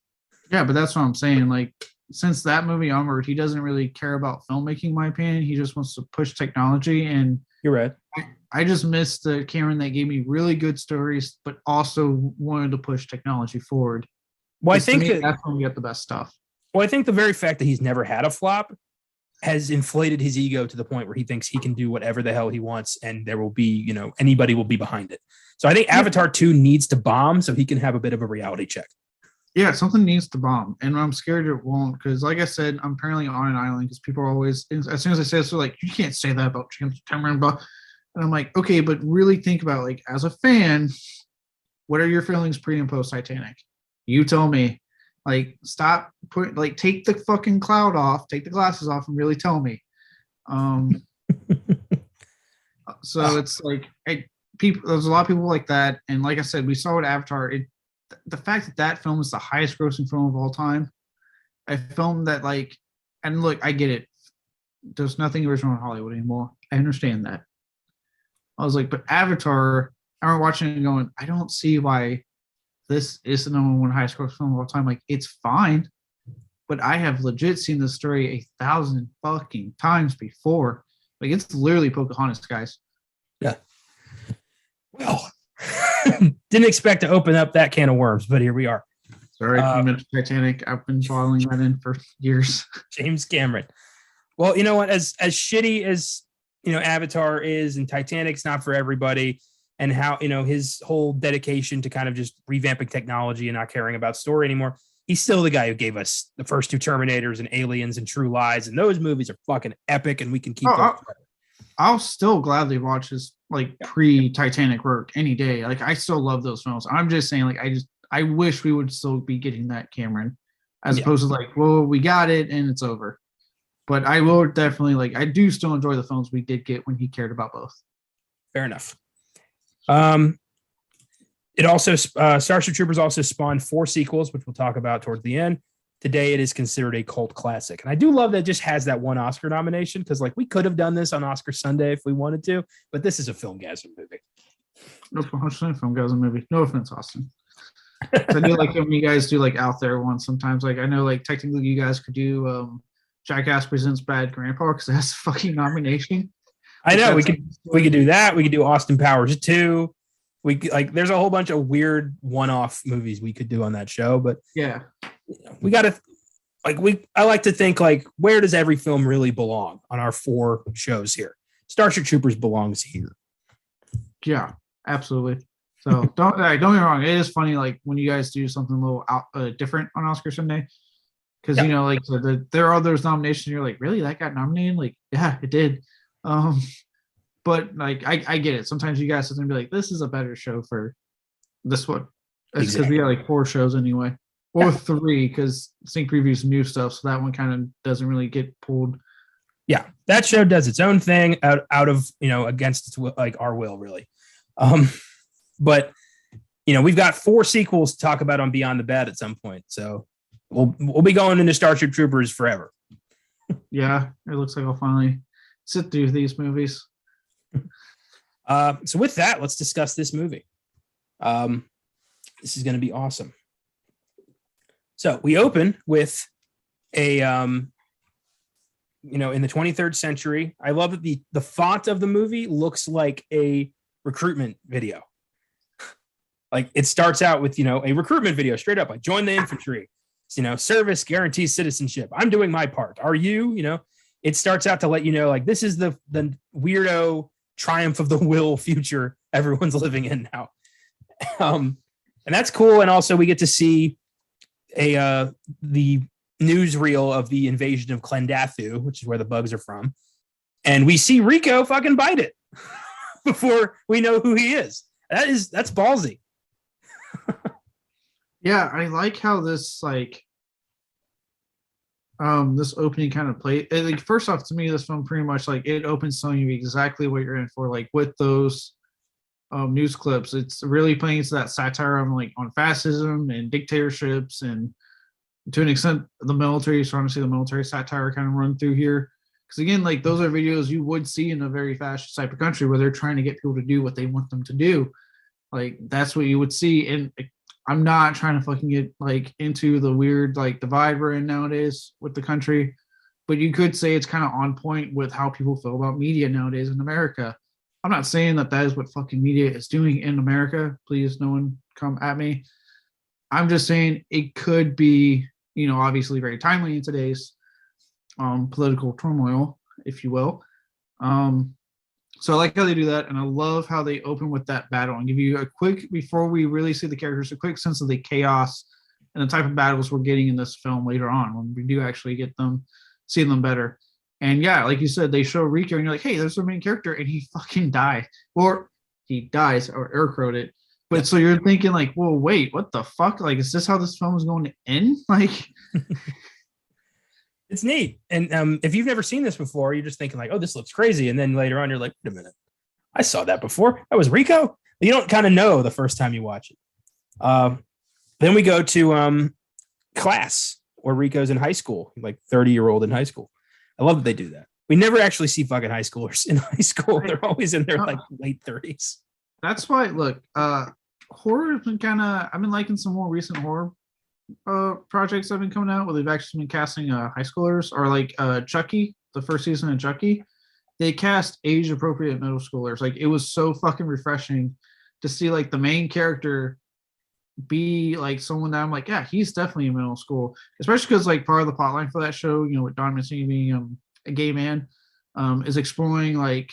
Yeah, but that's what I'm saying. Like, since that movie onward, he doesn't really care about filmmaking, in my opinion. He just wants to push technology. And you're right. I just miss the Cameron that gave me really good stories, but also wanted to push technology forward. Well, I think that's when we get the best stuff. Well, I think the very fact that he's never had a flop has inflated his ego to the point where he thinks he can do whatever the hell he wants and there will be, anybody will be behind it. So I think Avatar 2 needs to bomb so he can have a bit of a reality check. Yeah, something needs to bomb. And I'm scared it won't because, like I said, I'm apparently on an island because people are always, as soon as I say this, they're like, you can't say that about James Cameron. And I'm like, okay, but really think about, like, as a fan, What are your feelings pre and post Titanic? You tell me. Like, stop put like take the fucking cloud off, take the glasses off, and really tell me. So it's like people. There's a lot of people like that, and like I said, we saw it Avatar. The fact that that film is the highest grossing film of all time, a film that like, and look, I get it. There's nothing original in Hollywood anymore. I understand that. I was like, but Avatar, I remember watching it and going, I don't see why this is the number one highest grossing film of all time. Like, it's fine, but I have legit seen this story 1,000 fucking times before. Like, it's literally Pocahontas, guys. Yeah. Well, didn't expect to open up that can of worms, but here we are. Sorry, you mentioned Titanic. I've been following that in for years. James Cameron. Well, you know what? As shitty as Avatar is, and Titanic's not for everybody, and how his whole dedication to kind of just revamping technology and not caring about story anymore. He's still the guy who gave us the first two Terminators and Aliens and True Lies, and those movies are fucking epic, and we can keep going. I'll still gladly watch his pre-Titanic work any day. Like, I still love those films. I'm just saying, like, I wish we would still be getting that Cameron, as opposed to like, well, we got it and it's over. But I will definitely I do still enjoy the films we did get when he cared about both. Fair enough. It also Starship Troopers also spawned 4 sequels, which we'll talk about towards the end. Today, it is considered a cult classic, and I do love that it just has that one Oscar nomination, because we could have done this on Oscar Sunday if we wanted to, but this is a Filmgazm movie. No, 100% Filmgazm movie. No offense, Austin. I do like when you guys do out there ones sometimes. I know technically you guys could do Jackass Presents Bad Grandpa, because that's a fucking nomination. I know we could do that. We could do Austin Powers 2. We there's a whole bunch of weird one-off movies we could do on that show, but yeah, we got to I like to think where does every film really belong on our 4 shows here? Starship Troopers belongs here. Yeah, absolutely. So don't get me wrong. It is funny when you guys do something a little different on Oscar Sunday, because there are those nominations. You're like, really, that got nominated? Yeah, it did. But I get it. Sometimes you guys have to be like, this is a better show for this one. It's because we got 4 shows anyway, or 3, because Sync Previews new stuff, so that one kind of doesn't really get pulled. Yeah, that show does its own thing out of against its our will, really. But we've got 4 sequels to talk about on Beyond the Bad at some point, so we'll be going into Starship Troopers forever. Yeah, it looks like I'll finally sit through these movies. So with that, let's discuss this movie. This is going to be awesome. So we open with a, in the 23rd century. I love that the font of the movie looks like a recruitment video. It starts out with, a recruitment video straight up, join the infantry, service guarantees citizenship. I'm doing my part. Are you, it starts out to let you know, this is the weirdo triumph of the will future everyone's living in now. And that's cool. And also we get to see the newsreel of the invasion of Klendathu, which is where the bugs are from. And we see Rico fucking bite it before we know who he is. That's ballsy. Yeah, I like how this this opening kind of play. First off, to me, this film pretty much it opens telling you exactly what you're in for. With those news clips, it's really playing into that satire on fascism and dictatorships, and to an extent the military. So honestly, the military satire kind of run through here, because again, those are videos you would see in a very fascist type of country where they're trying to get people to do what they want them to do. That's what you would see. And I'm not trying to fucking get into the weird divide we're in nowadays with the country, but you could say it's kind of on point with how people feel about media nowadays in America. I'm not saying that is what fucking media is doing in America. Please, no one come at me. I'm just saying it could be, obviously very timely in today's political turmoil, if you will. So I like how they do that, and I love how they open with that battle and give you a quick, before we really see the characters, a quick sense of the chaos and the type of battles we're getting in this film later on when we do actually get them, see them better. And yeah, like you said, they show Rico, and you're like, hey, there's the main character, and he fucking dies. Or he dies, or air quote it. But so you're thinking like, well, wait, what the fuck? Like, is this how this film is going to end? Like, it's neat. And if you've never seen this before, you're just thinking like, oh, this looks crazy. And then later on, you're like, wait a minute, I saw that before. That was Rico. You don't kind of know the first time you watch it. Then we go to Class, where Rico's in high school, like 30-year-old in high school. I love that they do that. We never actually see fucking high schoolers in high school. They're always in their like late 30s. That's why, look, horror has been I've been liking some more recent horror projects that have been coming out where they've actually been casting high schoolers, or like Chucky, the first season of Chucky. They cast age appropriate middle schoolers. Like, it was so fucking refreshing to see like the main character be like someone that I'm like, yeah, he's definitely in middle school, especially because like part of the plotline for that show, you know, with Don Mancini being a gay man, is exploring like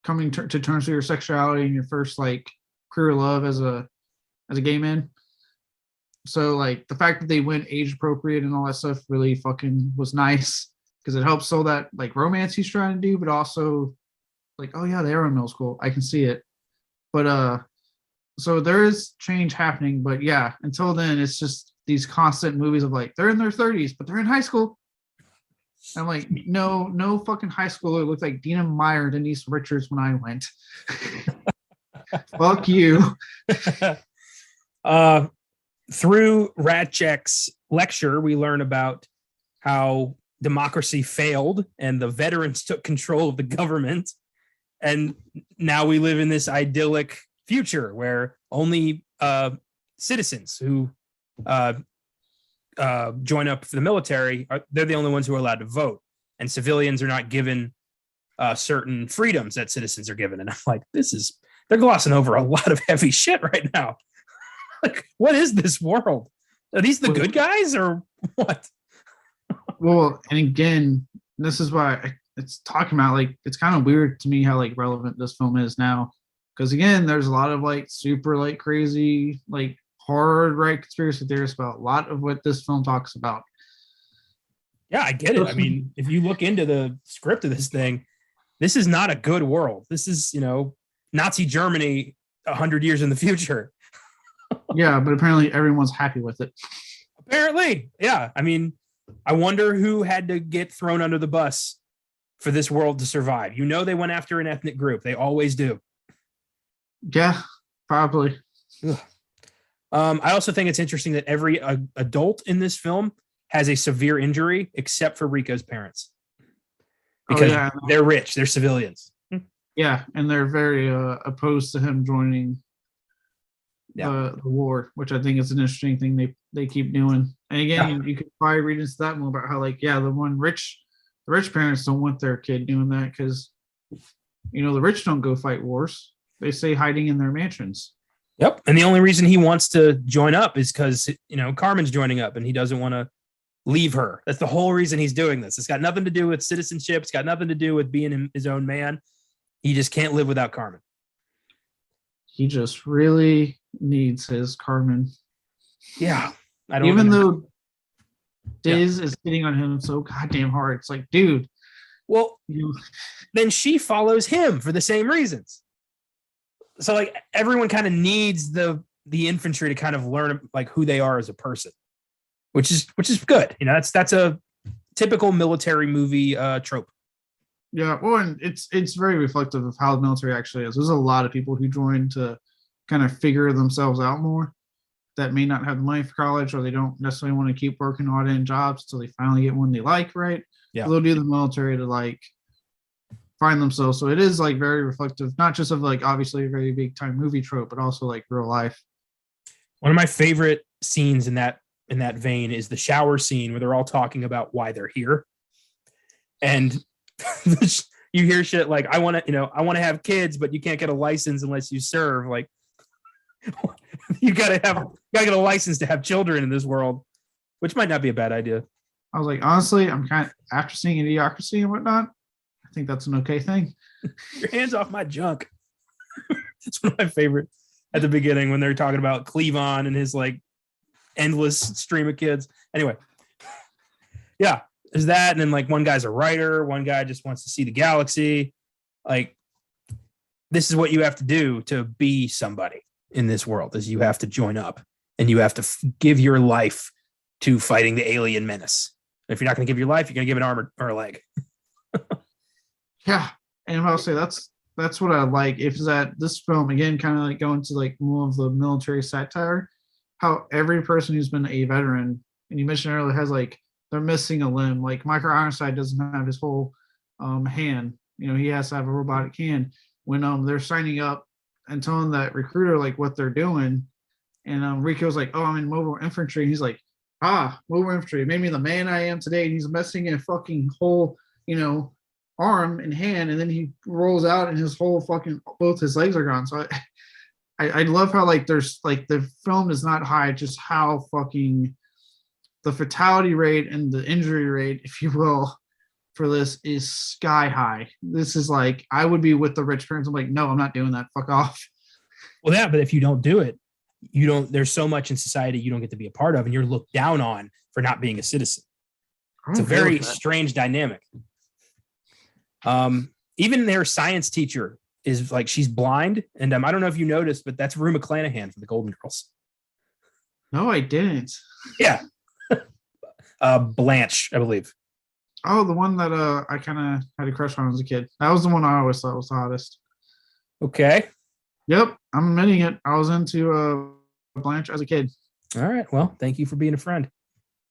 coming to terms with your sexuality and your first like career love as a gay man. So like the fact that they went age appropriate and all that stuff really fucking was nice, because it helps sell that like romance he's trying to do, but also like, oh yeah, they are in middle school, I can see it. But so there is change happening, but yeah, until then it's just these constant movies of like, they're in their 30s but they're in high school. I'm like, no fucking high schooler looked like Dina Meyer, Denise Richards when I went. Fuck you. Through Ratchek's lecture, we learn about how democracy failed and the veterans took control of the government. And now we live in this idyllic future where only citizens who join up for the military, they're the only ones who are allowed to vote. And civilians are not given certain freedoms that citizens are given. And I'm like, they're glossing over a lot of heavy shit right now. Like, what is this world? Are these the good guys or what? Well, and again, this is why it's talking about, like, it's kind of weird to me how like relevant this film is now. Because again, there's a lot of like super like crazy like horror right conspiracy theorists about a lot of what this film talks about. Yeah, I get it. I mean, if you look into the script of this thing, this is not a good world. This is, Nazi Germany 100 years in the future. Yeah, but apparently everyone's happy with it. Apparently, yeah. I mean, I wonder who had to get thrown under the bus for this world to survive. They went after an ethnic group. They always do. Yeah, probably. I also think it's interesting that every adult in this film has a severe injury except for Rico's parents. Because they're rich. They're civilians. Yeah, and they're very opposed to him joining the war, which I think is an interesting thing they keep doing. And again, you could probably read into that more about how, like, the rich parents don't want their kid doing that because, the rich don't go fight wars. They stay hiding in their mansions. Yep. And the only reason he wants to join up is because, Carmen's joining up and he doesn't want to leave her. That's the whole reason he's doing this. It's got nothing to do with citizenship. It's got nothing to do with being his own man. He just can't live without Carmen. He just really needs his Carmen. Yeah. Even though Diz is hitting on him so goddamn hard. It's like, dude. Well, then she follows him for the same reasons. So like everyone kind of needs the infantry to kind of learn like who they are as a person, which is good. That's a typical military movie trope. Yeah, well, and it's very reflective of how the military actually is. There's a lot of people who join to kind of figure themselves out more that may not have the money for college, or they don't necessarily want to keep working odd-end jobs until they finally get one they like, right? Yeah. So they'll do the military to like find themselves. So it is like very reflective, not just of like obviously a very big time movie trope, but also like real life. One of my favorite scenes in that vein is the shower scene where they're all talking about why they're here. And you hear shit like, I want to have kids, but you can't get a license unless you serve. Like, you gotta get a license to have children in this world, which might not be a bad idea. I was like, honestly, I'm kind of, after seeing Idiocracy and whatnot, I think that's an okay thing. Your hands off my junk. It's one of my favorite at the beginning when they're talking about Cleavon and his like endless stream of kids. Anyway, yeah, there's that. And then like one guy's a writer, one guy just wants to see the galaxy. Like, this is what you have to do to be somebody. in this world is you have to join up and you have to give your life to fighting the alien menace. If you're not going to give your life, you're going to give an arm or a leg. Yeah, and I'll say that's what I like. If that this film again kind of like going to like more of the military satire, how every person who's been a veteran, and you mentioned earlier, has like they're missing a limb. Like Michael Ironside doesn't have his whole hand. He has to have a robotic hand. When they're signing up and telling that recruiter like what they're doing, and Rico's like, "Oh, I'm in mobile infantry." And he's like, mobile infantry made me the man I am today. And he's missing a fucking whole, arm and hand, and then he rolls out and his whole fucking both his legs are gone. So I love how like there's like the film does not hide just how fucking the fatality rate and the injury rate, if you will, for this is sky high. This is like I would be with the rich parents. I'm like, no, I'm not doing that. Fuck off. Well, yeah, but if you don't do it, there's so much in society you don't get to be a part of, and you're looked down on for not being a citizen. It's a very strange dynamic. Even their science teacher is like, she's blind. And I don't know if you noticed, but that's Rue McClanahan from the Golden Girls. No, I didn't. Yeah. Blanche, I believe. Oh, the one that I kind of had a crush on as a kid. That was the one I always thought was the hottest. Okay. Yep, I'm admitting it. I was into Blanche as a kid. All right. Well, thank you for being a friend.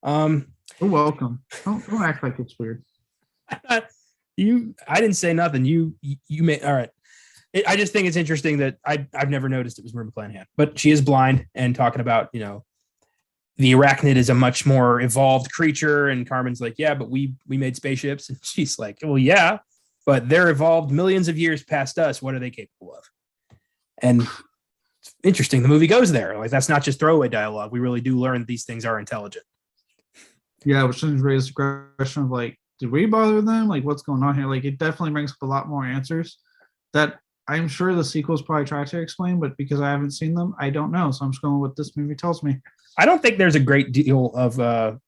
You're welcome. Don't act like it's weird. I didn't say nothing. You made all right. I just think it's interesting that I've never noticed it was Rue McClanahan, but she is blind and talking about, the arachnid is a much more evolved creature. And Carmen's like, yeah, but we made spaceships. And she's like, well, yeah, but they're evolved millions of years past us. What are they capable of? And it's interesting. The movie goes there. Like, that's not just throwaway dialogue. We really do learn these things are intelligent. Yeah, which then raises the question of like, did we bother them? Like, what's going on here? Like, it definitely brings up a lot more answers that I'm sure the sequels probably try to explain, but because I haven't seen them, I don't know. So I'm just going with what this movie tells me. I don't think there's a great deal of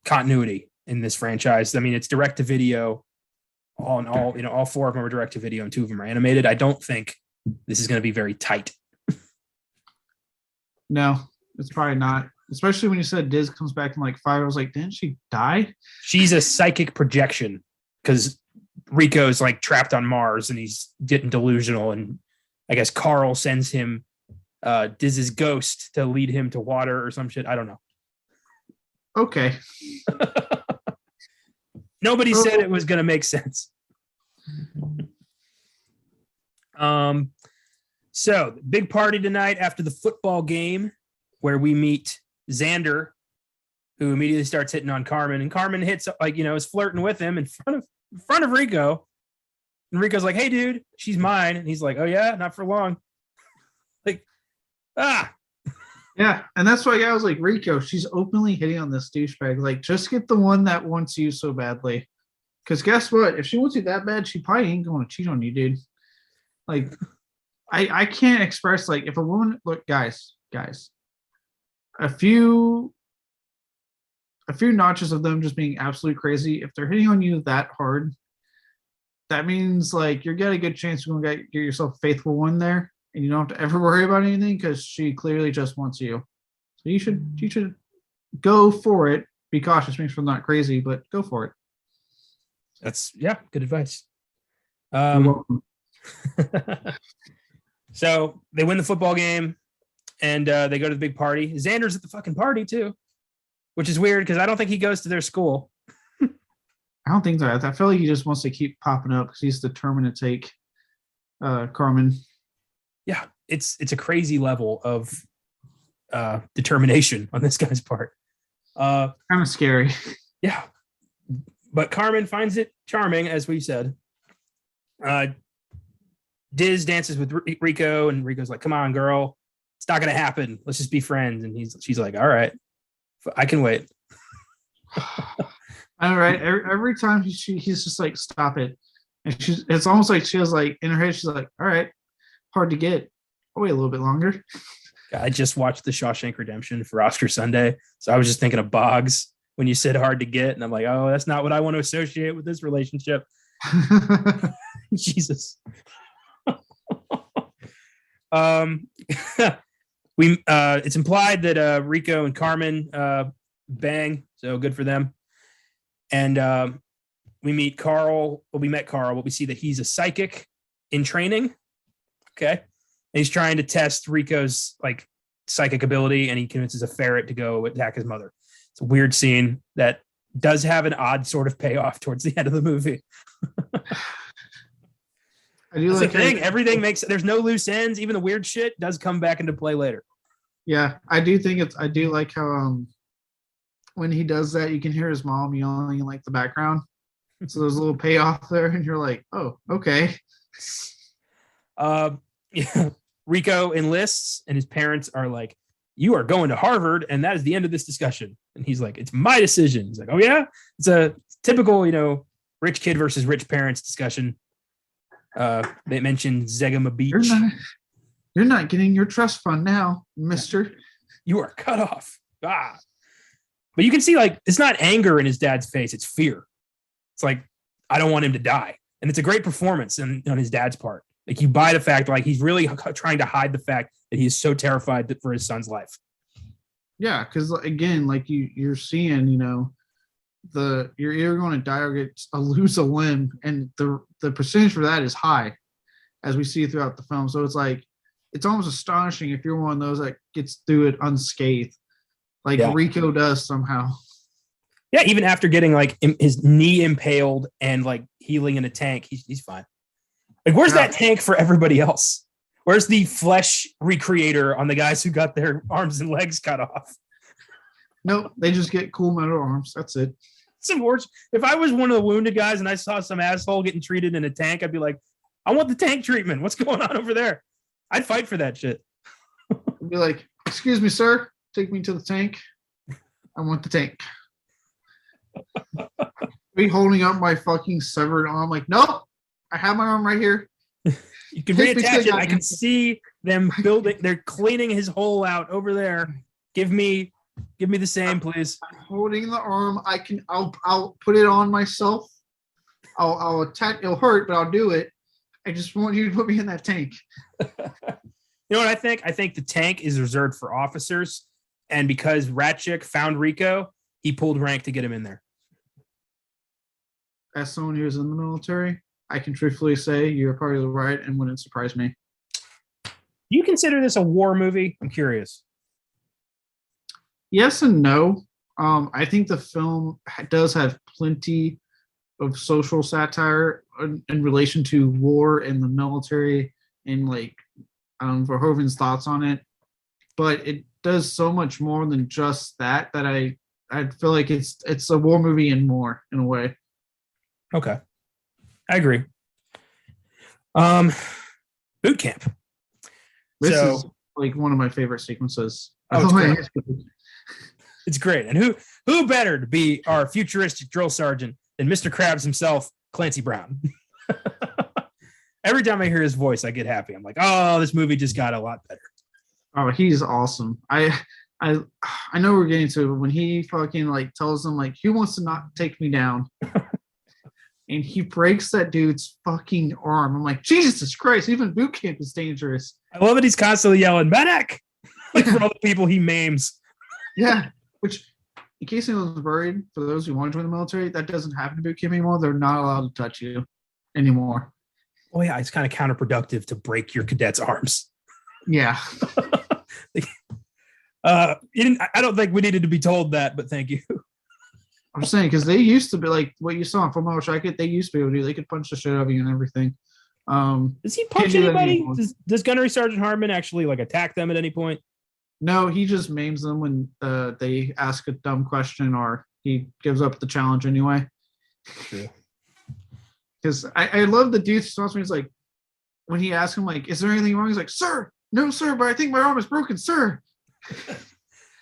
continuity in this franchise. I mean, it's direct to video on all four of them are direct to video and two of them are animated. I don't think this is going to be very tight. No, it's probably not. Especially when you said Diz comes back in like 5, I was like, didn't she die? She's a psychic projection because Rico's like trapped on Mars and he's getting delusional. And I guess Carl sends him Diz's ghost to lead him to water or some shit. I don't know. Okay. Nobody said it was going to make sense. So big party tonight after the football game where we meet Xander, who immediately starts hitting on Carmen, and Carmen hits is flirting with him in front of Rico. And Rico's like, hey dude, she's mine. And he's like, oh yeah, not for long. Yeah, and that's why I was like, Rico, she's openly hitting on this douchebag. Like, just get the one that wants you so badly. Because guess what? If she wants you that bad, she probably ain't going to cheat on you, dude. Like, I can't express, like, if a woman, look, guys, a few notches of them just being absolutely crazy, if they're hitting on you that hard, that means, like, you're getting a good chance you're going to get yourself a faithful one there. And you don't have to ever worry about anything because she clearly just wants you. So you should go for it. Be cautious, make sure I'm not crazy, but go for it. That's good advice. So they win the football game and they go to the big party. Xander's at the fucking party too, which is weird because I don't think he goes to their school. I don't think so. I feel like he just wants to keep popping up because he's determined to take Carmen. Yeah, it's a crazy level of determination on this guy's part. Kind of scary. Yeah, but Carmen finds it charming, as we said. Diz dances with Rico, and Rico's like, "Come on, girl, it's not gonna happen. Let's just be friends." And she's like, "All right, I can wait." All right. Every time he's just like, "Stop it," and it's almost like she was like in her head, she's like, "All right. Hard to get. I'll wait a little bit longer." I just watched The Shawshank Redemption for Oscar Sunday, so I was just thinking of Boggs when you said hard to get, and I'm like, oh, that's not what I want to associate with this relationship. Jesus. Um, it's implied that Rico and Carmen bang, so good for them. And we met Carl, but we see that he's a psychic in training. Okay. And he's trying to test Rico's like psychic ability, and he convinces a ferret to go attack his mother. It's a weird scene that does have an odd sort of payoff towards the end of the movie. I do That's like the thing. Everything there's no loose ends. Even the weird shit does come back into play later. Yeah, I do like how when he does that, you can hear his mom yelling in like the background. So there's a little payoff there, and you're like, oh, okay. Yeah. Rico enlists, and his parents are like, "You are going to Harvard," and that is the end of this discussion. And he's like, "It's my decision." He's like, "Oh yeah," it's a typical, rich kid versus rich parents discussion. They mentioned Zegama Beach. You're not getting your trust fund now, mister. You are cut off. Ah. But you can see, like, it's not anger in his dad's face. It's fear. It's like, I don't want him to die. And it's a great performance on his dad's part. Like, you buy the fact, like, he's really trying to hide the fact that he is so terrified for his son's life. Yeah, because, again, like, you're seeing, you're either going to die or lose a limb. And the percentage for that is high, as we see throughout the film. So it's like, it's almost astonishing if you're one of those that gets through it unscathed, like Rico does somehow. Yeah, even after getting like his knee impaled and like healing in a tank, he's fine. Like, where's that tank for everybody else? Where's the flesh recreator on the guys who got their arms and legs cut off? Nope, they just get cool metal arms. That's it. If I was one of the wounded guys and I saw some asshole getting treated in a tank, I'd be like, I want the tank treatment. What's going on over there? I'd fight for that shit. I'd be like, excuse me, sir. Take me to the tank. I want the tank. Be holding up my fucking severed arm. Like, nope. I have my arm right here. You can reattach it. I can see them building. They're cleaning his hole out over there. Give me the same, please. I'm holding the arm. I'll put it on myself. I'll attack. It'll hurt, but I'll do it. I just want you to put me in that tank. You know what I think? I think the tank is reserved for officers. And because Ratchik found Rico, he pulled rank to get him in there. As someone who is in the military, I can truthfully say you're part of the right and wouldn't surprise me. Do you consider this a war movie? I'm curious. Yes and no. I think the film does have plenty of social satire in relation to war and the military and like Verhoeven's thoughts on it. But it does so much more than just that I feel like it's a war movie and more in a way. Okay. I agree. Boot camp. This is like one of my favorite sequences. It's great. And who better to be our futuristic drill sergeant than Mr. Krabs himself, Clancy Brown? Every time I hear his voice, I get happy. I'm like, oh, this movie just got a lot better. Oh, he's awesome. I know we're getting to it, but when he fucking like tells them like, who wants to not take me down? And he breaks that dude's fucking arm. I'm like, Jesus Christ, even boot camp is dangerous. I love that he's constantly yelling, medic! Like for all the people he maims. Yeah, which, in case anyone's worried, for those who want to join the military, that doesn't happen to boot camp anymore. They're not allowed to touch you anymore. Oh yeah, it's kind of counterproductive to break your cadets' arms. Yeah. I don't think we needed to be told that, but thank you. I'm saying, because they used to be like what you saw in Full Metal Jacket. They used to be able to do. They could punch the shit out of you and everything. Does he punch anybody? Does Gunnery Sergeant Harmon actually like attack them at any point? No, he just maims them when they ask a dumb question or he gives up the challenge anyway. True. Because I love the dude's response when he's like, when he asks him like, "Is there anything wrong?" He's like, "Sir, no, sir, but I think my arm is broken, sir."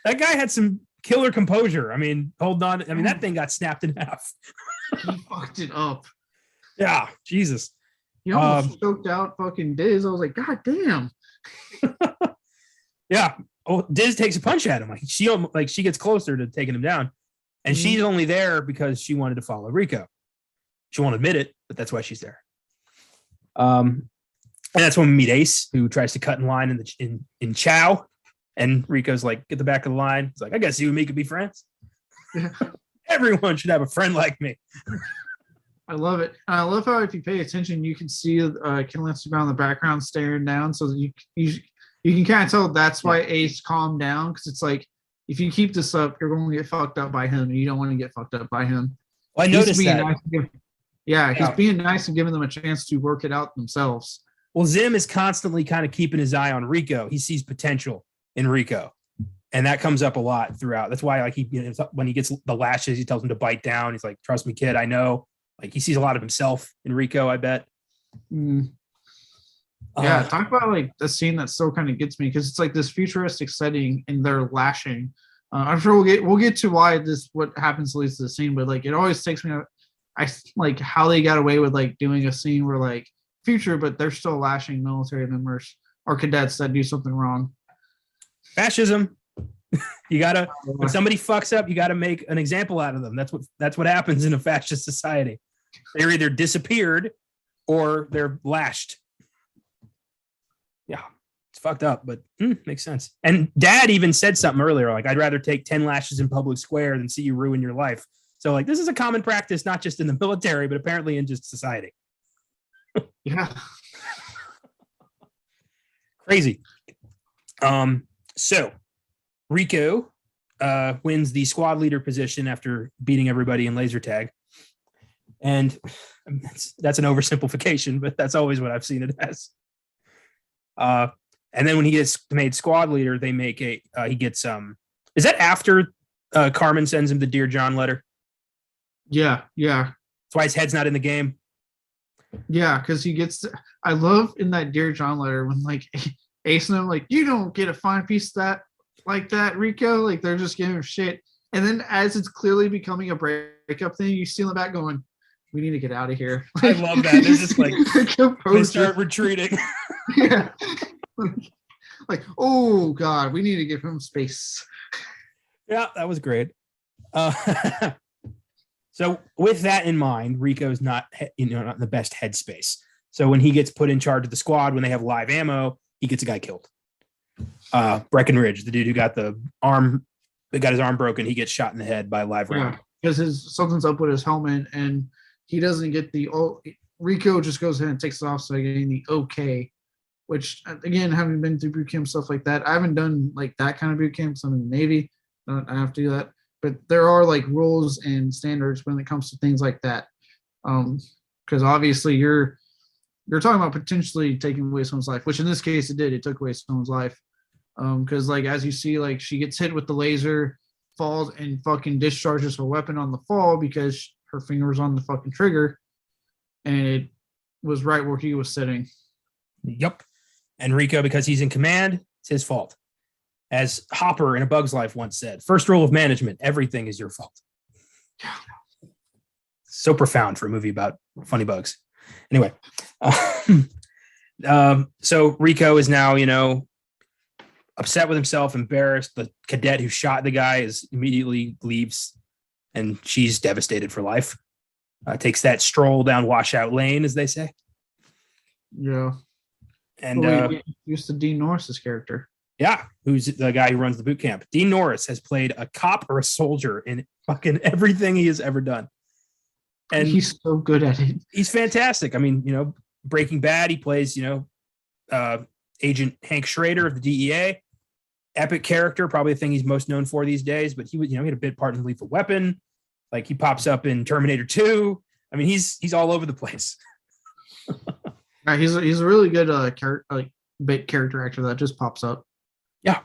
That guy had some killer composure. I mean, hold on. I mean, that thing got snapped in half. He fucked it up. Yeah, Jesus. He almost choked out fucking Diz. I was like, God damn. Yeah. Oh, Diz takes a punch at him. Like she gets closer to taking him down, and she's only there because she wanted to follow Rico. She won't admit it, but that's why she's there. And that's when we meet Ace, who tries to cut in line in Chow. And Rico's like, get the back of the line. He's like, I guess you and me could be friends. Everyone should have a friend like me. I love it. I love how if you pay attention, you can see Ken Lester in the background staring down. So that you can kind of tell that's why Ace calmed down, because it's like, if you keep this up, you're going to get fucked up by him, and you don't want to get fucked up by him. Well, I noticed that. He's being nice and giving them a chance to work it out themselves. Well, Zim is constantly kind of keeping his eye on Rico. He sees potential in Rico, and that comes up a lot throughout. That's why, like, when he gets the lashes, he tells him to bite down. He's like, "Trust me, kid. I know." Like, he sees a lot of himself in Rico, I bet. Yeah, talk about like the scene that still kind of gets me, because it's like this futuristic setting and they're lashing. I'm sure we'll get to why what happens leads to the scene, but like it always takes me. I like how they got away with like doing a scene where like future, but they're still lashing military members or cadets that do something wrong. Fascism. You gotta, when somebody fucks up, you gotta make an example out of them. That's what happens in a fascist society. They're either disappeared or they're lashed. Yeah, it's fucked up, but makes sense. And Dad even said something earlier, like, I'd rather take 10 lashes in public square than see you ruin your life. So, like, this is a common practice, not just in the military, but apparently in just society. Yeah. Crazy. So Rico wins the squad leader position after beating everybody in laser tag. And that's an oversimplification, but that's always what I've seen it as. And then when he gets made squad leader, they make he gets is that after Carmen sends him the Dear John letter? Yeah. That's why his head's not in the game. Yeah, because he gets I love in that Dear John letter when like Ace and him like, you don't get a fine piece of that like that, Rico. Like they're just giving him shit. And then as it's clearly becoming a breakup thing, you see in the back going, we need to get out of here. I love that. They're just like, they start retreating. Yeah. Like, oh God, we need to give him space. Yeah, that was great. So with that in mind, Rico's not in the best headspace. So when he gets put in charge of the squad, when they have live ammo, he gets a guy killed. Breckenridge, the dude who got his arm broken, he gets shot in the head by a live round. Because something's up with his helmet, and he doesn't get Rico just goes ahead and takes it off, so getting the okay. Which again, having been through boot camp stuff like that, I haven't done like that kind of boot camp. So I'm in the Navy, I have to do that. But there are like rules and standards when it comes to things like that. Because obviously you're talking about potentially taking away someone's life, which in this case it did. It took away someone's life. Because like as you see, like she gets hit with the laser, falls and fucking discharges her weapon on the fall because her finger was on the fucking trigger, and it was right where he was sitting. Yep. And Rico, because he's in command, it's his fault. As Hopper in A Bug's Life once said, first rule of management, everything is your fault. So profound for a movie about funny bugs. Anyway, so Rico is now, upset with himself, embarrassed. The cadet who shot the guy immediately leaves, and she's devastated for life. Takes that stroll down Washout Lane, as they say. Yeah. And used to Dean Norris's character. Yeah, who's the guy who runs the boot camp. Dean Norris has played a cop or a soldier in fucking everything he has ever done. And he's so good at it. He's fantastic. I mean, Breaking Bad, he plays, Agent Hank Schrader of the DEA. Epic character, probably the thing he's most known for these days, but he had a bit part in Lethal Weapon. Like he pops up in Terminator 2. I mean, he's all over the place. He's a really good character actor that just pops up. Yeah.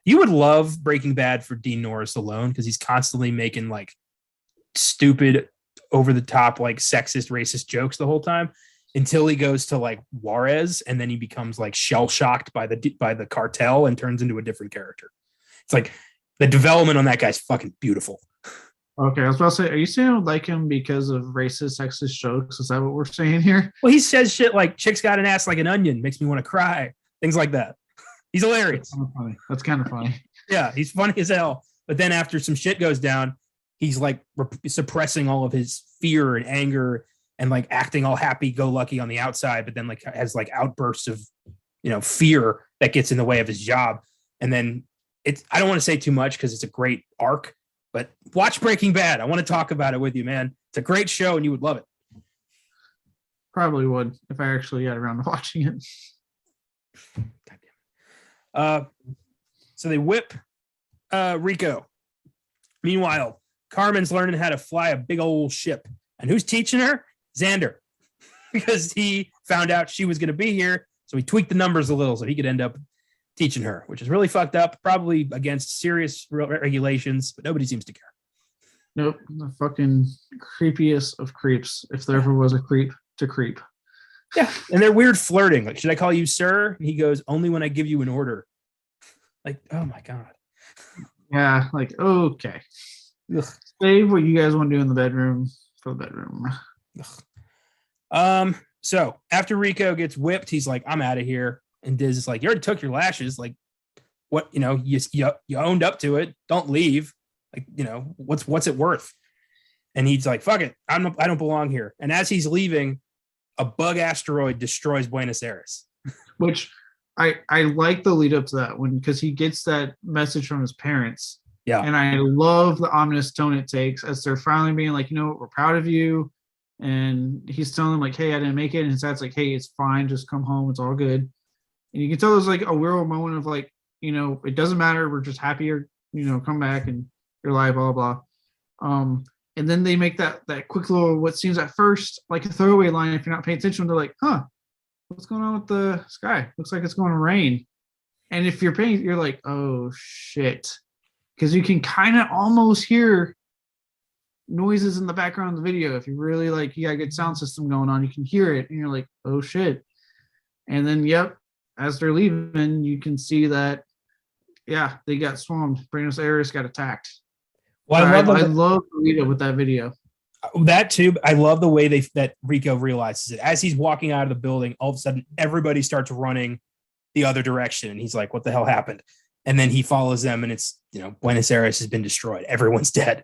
You would love Breaking Bad for Dean Norris alone, because he's constantly making like stupid, over the top, like sexist, racist jokes the whole time until he goes to like Juarez, and then he becomes like shell shocked by the cartel and turns into a different character. It's like the development on that guy's fucking beautiful. Okay, I was about to say, are you saying I would like him because of racist, sexist jokes? Is that what we're saying here? Well, he says shit like "chick's got an ass like an onion," makes me want to cry. Things like that. He's hilarious. That's kind of funny. Yeah, he's funny as hell. But then after some shit goes down, he's like suppressing all of his fear and anger and like acting all happy go lucky on the outside, but then like has like outbursts of, fear that gets in the way of his job. And then I don't want to say too much because it's a great arc, but watch Breaking Bad. I want to talk about it with you, man. It's a great show and you would love it. Probably would if I actually got around to watching it. So they whip Rico. Meanwhile, Carmen's learning how to fly a big old ship. And who's teaching her? Xander. Because he found out she was going to be here. So he tweaked the numbers a little so he could end up teaching her, which is really fucked up, probably against serious regulations, but nobody seems to care. Nope. The fucking creepiest of creeps, if there ever was a creep to creep. Yeah. And they're weird flirting. Like, should I call you sir? And he goes, only when I give you an order. Like, oh my God. Yeah. Like, okay. Ugh. Save what you guys want to do in the bedroom for the bedroom. Ugh. So after Rico gets whipped, he's like, I'm out of here. And Diz is like, you already took your lashes. Like, what, you owned up to it. Don't leave. Like, what's it worth? And he's like, fuck it. I don't belong here. And as he's leaving, a bug asteroid destroys Buenos Aires. Which I like the lead up to that one because he gets that message from his parents. Yeah. And I love the ominous tone it takes as they're finally being like, we're proud of you. And he's telling them like, hey, I didn't make it. And his dad's like, hey, it's fine. Just come home. It's all good. And you can tell there's like a real moment of like, it doesn't matter. We're just happier, come back and you're alive, blah, blah, blah. And then they make that quick little, what seems at first like a throwaway line. If you're not paying attention, they're like, what's going on with the sky? Looks like it's going to rain. And if you're paying, you're like, oh shit. Because you can kind of almost hear noises in the background of the video. If you really like, you got a good sound system going on, you can hear it and you're like, oh shit. And then, yep, as they're leaving, you can see that, yeah, they got swarmed. Buenos Aires got attacked. Well, I love the lead up with that video. That too. I love the way that Rico realizes it. As he's walking out of the building, all of a sudden, everybody starts running the other direction. And he's like, what the hell happened? And then he follows them and it's, Buenos Aires has been destroyed. Everyone's dead.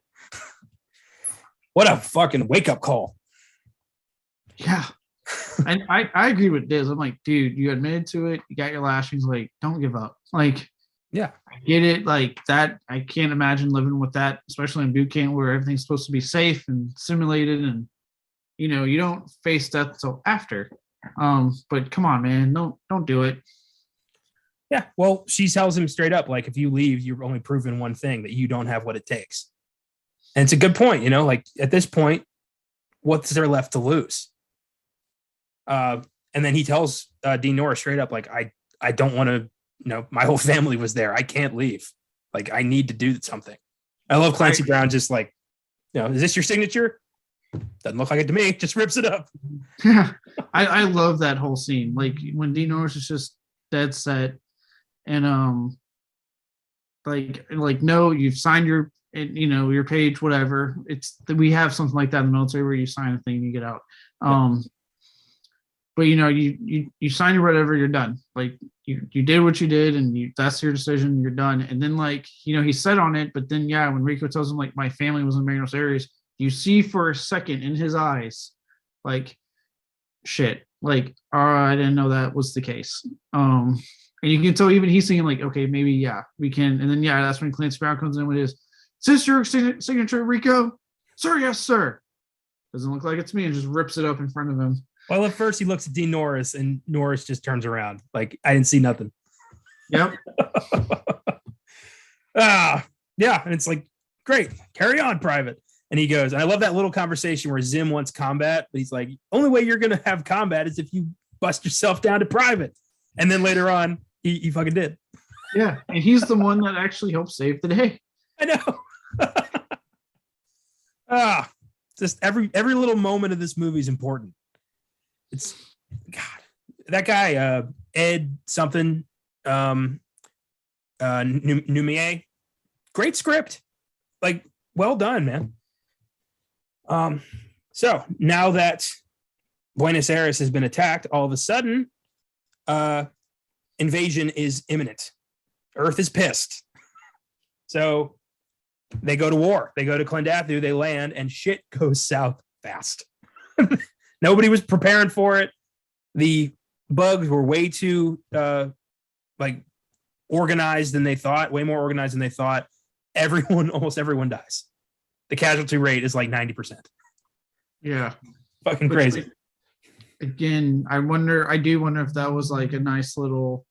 What a fucking wake up call. Yeah. And I agree with Diz. I'm like, dude, you admitted to it. You got your lashings. Like, don't give up. Like, yeah, I get it. Like that. I can't imagine living with that, especially in boot camp where everything's supposed to be safe and simulated. And, you don't face death until after. But come on, man, don't do it. Yeah. Well, she tells him straight up, like, if you leave, you're only proving one thing, that you don't have what it takes. And it's a good point, like at this point, what's there left to lose? And then he tells Dean Norris straight up, like, I don't want to, my whole family was there. I can't leave. Like, I need to do something. I love Clancy Brown just like, is this your signature? Doesn't look like it to me. Just rips it up. Yeah. I love that whole scene. Like when Dean Norris is just dead set and like no, you've signed your page, whatever. It's we have something like that in the military where you sign a thing and you get out. But you sign your whatever, you're done. Like you did what you did and that's your decision, you're done. And then like, he said on it, but then when Rico tells him like my family was in Buenos Aires, you see for a second in his eyes, like shit, like, I didn't know that was the case. And you can tell even he's thinking like, okay, maybe, we can. And then, that's when Clancy Brown comes in with his, is this your signature, Rico? Sir, yes, sir. Doesn't look like it's me and just rips it up in front of him. Well, at first he looks at Dean Norris and Norris just turns around. Like, I didn't see nothing. Yep. Yeah. And it's like, great, carry on, Private. And he goes, and I love that little conversation where Zim wants combat, but he's like, only way you're going to have combat is if you bust yourself down to Private. And then later on, he fucking did. Yeah. And he's the one that actually helped save the day. I know. Just every little moment of this movie is important. It's God, that guy, Ed something, Numier, great script, like well done, man. So now that Buenos Aires has been attacked, all of a sudden, invasion is imminent. Earth is pissed. So they go to war. They go to Clendathu, they land, and shit goes south fast. Nobody was preparing for it. The bugs were way too like organized than they thought, way more organized than they thought. Almost everyone dies. The casualty rate is like 90%. Yeah. Fucking crazy. Again, I do wonder if that was like a nice little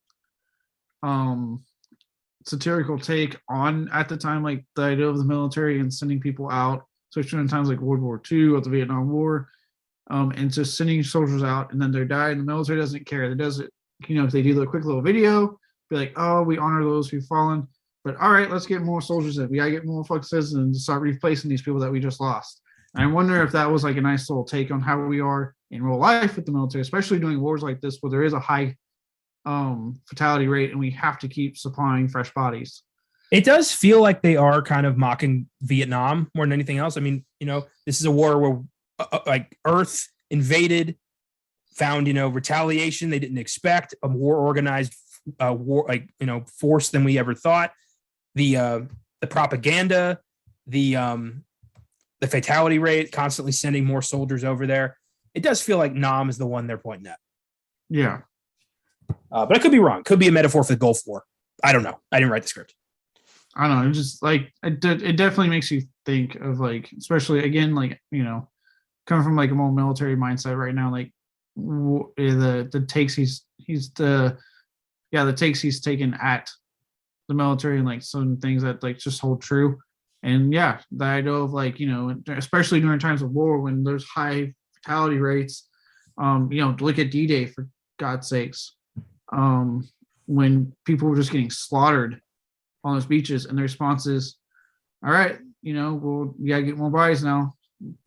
satirical take on, at the time, like the idea of the military and sending people out, especially in times like World War II or the Vietnam War, and just sending soldiers out and then they die and the military doesn't care. It doesn't, if they do a quick little video, be like, oh, we honor those who've fallen, but all right, let's get more soldiers in. We gotta get more fucking citizens to start replacing these people that we just lost. And I wonder if that was like a nice little take on how we are in real life with the military, especially during wars like this where there is a high fatality rate and we have to keep supplying fresh bodies. It does feel like they are kind of mocking Vietnam more than anything else. I mean, this is a war where like Earth invaded, found, retaliation they didn't expect, a more organized war, force than we ever thought. The propaganda, the fatality rate, constantly sending more soldiers over there. It does feel like Nam is the one they're pointing at. Yeah. But I could be wrong. Could be a metaphor for the Gulf War. I don't know. I didn't write the script. I don't know. It's just like, it definitely makes you think of like, especially again, like, coming from like a more military mindset right now, like the takes the takes he's taken at the military and like some things that like just hold true. And yeah, the idea of like, especially during times of war when there's high fatality rates, look at D-Day for God's sakes. When people were just getting slaughtered on those beaches and the response is, all right, we gotta get more bodies now,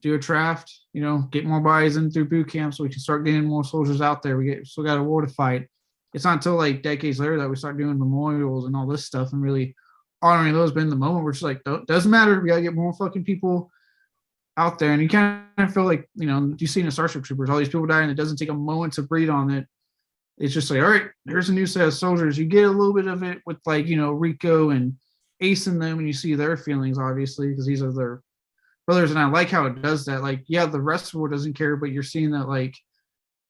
do a draft, get more bodies in through boot camp so we can start getting more soldiers out there. Still got a war to fight. It's not until like decades later that we start doing memorials and all this stuff and really honoring those. But in the moment, we're just like, doesn't matter. We gotta get more fucking people out there. And you kind of feel like, you see in the Starship Troopers, all these people die and it doesn't take a moment to breathe on it. It's just like, all right, here's a new set of soldiers. You get a little bit of it with like, Rico and Ace in them, and you see their feelings, obviously, because these are their brothers. And I like how it does that. Like, yeah, the rest of the world doesn't care, but you're seeing that like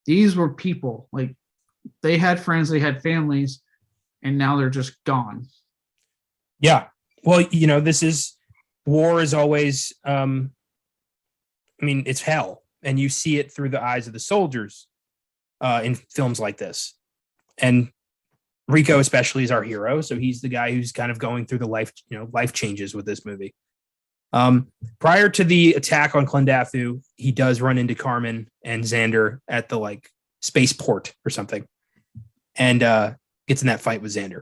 these were people. Like they had friends, they had families, and now they're just gone. Yeah. Well, this is war is always it's hell. And you see it through the eyes of the soldiers in films like this. And Rico especially is our hero. So he's the guy who's kind of going through the life changes with this movie. Prior to the attack on Clendathu, he does run into Carmen and Xander at the like spaceport or something and gets in that fight with Xander.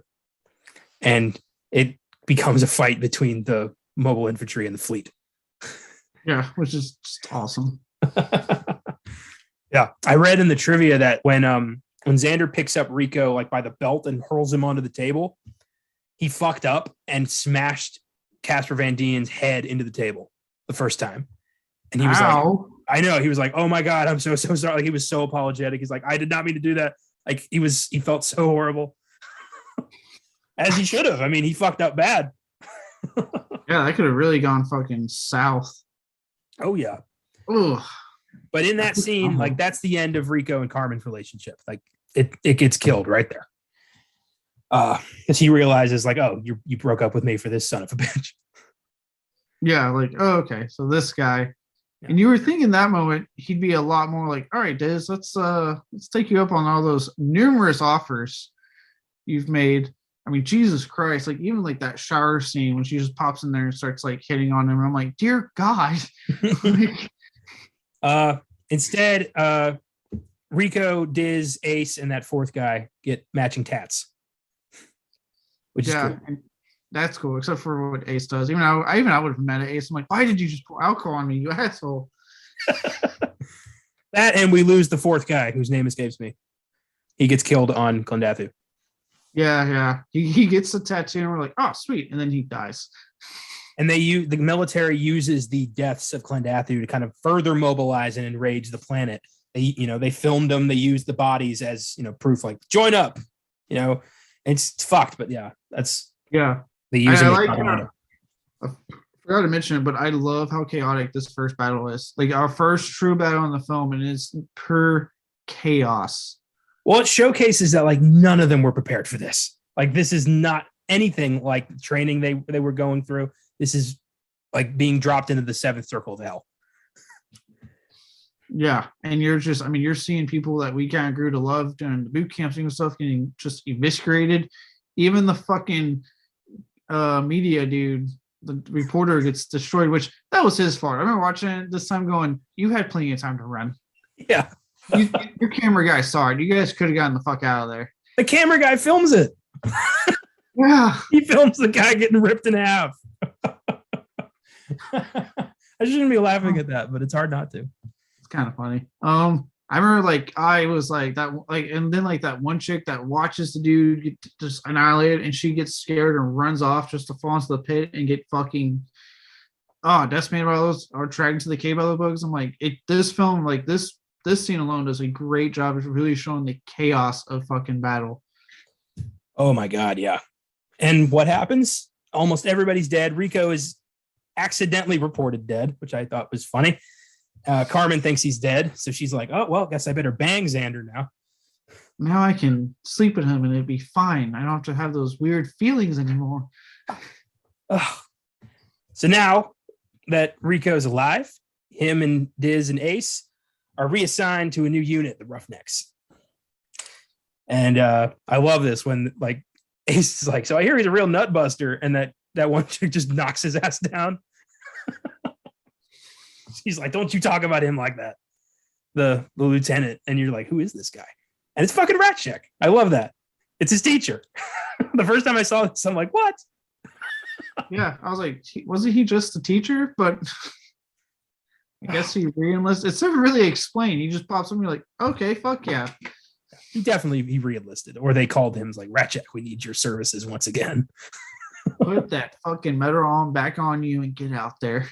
And it becomes a fight between the mobile infantry and the fleet. Yeah, which is just awesome. Yeah, I read in the trivia that when Xander picks up Rico like by the belt and hurls him onto the table, he fucked up and smashed Casper Van Dien's head into the table the first time. And he was like, I know, he was like, oh my God, I'm so sorry. Like he was so apologetic. He's like, I did not mean to do that. Like he felt so horrible. As he should have. I mean, he fucked up bad. Yeah, that could have really gone fucking south. Oh yeah. Ugh. But in that scene, like that's the end of Rico and Carmen's relationship. Like it gets killed right there. Because he realizes like, oh, you broke up with me for this son of a bitch. Yeah, like, oh, okay. So this guy. Yeah. And you were thinking that moment he'd be a lot more like, all right, Diz, let's take you up on all those numerous offers you've made. I mean, Jesus Christ, like even like that shower scene when she just pops in there and starts like hitting on him. I'm like, dear God. Instead, Rico, Diz, Ace, and that fourth guy get matching tats. Which is cool. And that's cool, except for what Ace does. Even I would have met Ace. I'm like, why did you just pour alcohol on me, you asshole? That, and we lose the fourth guy whose name escapes me. He gets killed on Clendathu. Yeah. He gets the tattoo, and we're like, oh, sweet, and then he dies. And the military uses the deaths of Clendathu to kind of further mobilize and enrage the planet. They filmed them. They used the bodies as proof, like join up. It's fucked, but yeah, that's yeah. they use I it. like for forgot to mention it, but I love how chaotic this first battle is. Like our first true battle in the film, and it's pure chaos. Well, it showcases that like none of them were prepared for this. Like this is not anything like the training they were going through. This is like being dropped into the seventh circle of hell. Yeah, and you're seeing people that we kind of grew to love during the boot camps and stuff getting just eviscerated. Even the fucking media dude, the reporter, gets destroyed, which that was his fault. I remember watching it this time going, you had plenty of time to run. Yeah. Your camera guy saw it. You guys could have gotten the fuck out of there. The camera guy films it. Yeah. He films the guy getting ripped in half. I shouldn't be laughing at that, but it's hard not to. It's kind of funny. I remember like I was like that, like, and then like that one chick that watches the dude get just annihilated, and she gets scared and runs off just to fall into the pit and get fucking decimated by those, or dragged into the cave by the bugs. I'm like, this film, like this scene alone does a great job of really showing the chaos of fucking battle. Oh my god, yeah. And what happens? Almost everybody's dead. Rico is accidentally reported dead, which I thought was funny. Carmen thinks he's dead, so she's like, oh, well, guess I better bang Xander now. Now I can sleep with him and it'd be fine. I don't have to have those weird feelings anymore. So now that Rico's alive, him and Diz and Ace are reassigned to a new unit, the Roughnecks. And I love this when like Ace is like, so I hear he's a real nutbuster, and that one chick just knocks his ass down. He's like, don't you talk about him like that. The lieutenant. And you're like, who is this guy? And it's fucking Ratchek. I love that. It's his teacher. The first time I saw this, I'm like, what? Yeah, I was like, wasn't he just a teacher? But I guess he re-enlisted. It's never really explained. He just pops up and you're like, okay, fuck yeah. He re-enlisted, or they called him like, Ratchek, we need your services once again. Put that fucking metal arm back on you and get out there.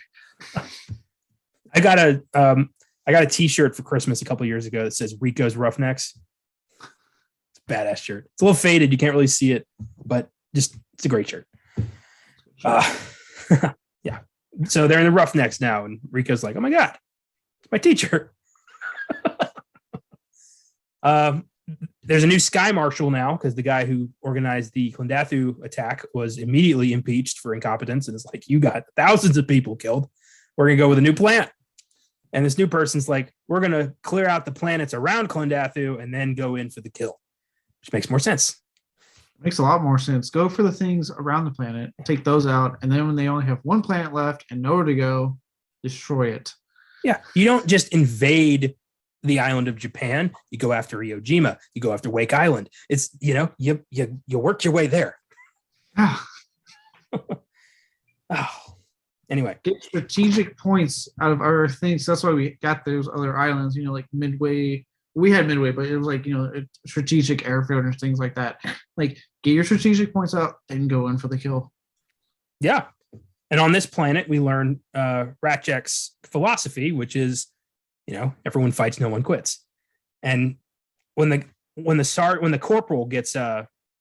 I got a t-shirt for Christmas a couple years ago that says Rico's Roughnecks. It's a badass shirt. It's a little faded. You can't really see it, but just it's a great shirt. Yeah. So they're in the Roughnecks now, and Rico's like, oh my God, it's my teacher. There's a new Sky Marshal now because the guy who organized the Clendathu attack was immediately impeached for incompetence, and it's like, you got thousands of people killed. We're going to go with a new plant. And this new person's like, we're going to clear out the planets around Clendathu and then go in for the kill, which makes more sense. Makes a lot more sense. Go for the things around the planet, take those out, and then when they only have one planet left and nowhere to go, destroy it. Yeah. You don't just invade the island of Japan. You go after Iwo Jima. You go after Wake Island. It's, you work your way there. Oh. Anyway, get strategic points out of our things. That's why we got those other islands, like Midway. We had Midway, but it was like, strategic airfield and things like that. Like, get your strategic points out and go in for the kill. Yeah. And on this planet, we learn Ratchek's philosophy, which is, everyone fights, no one quits. And when the corporal gets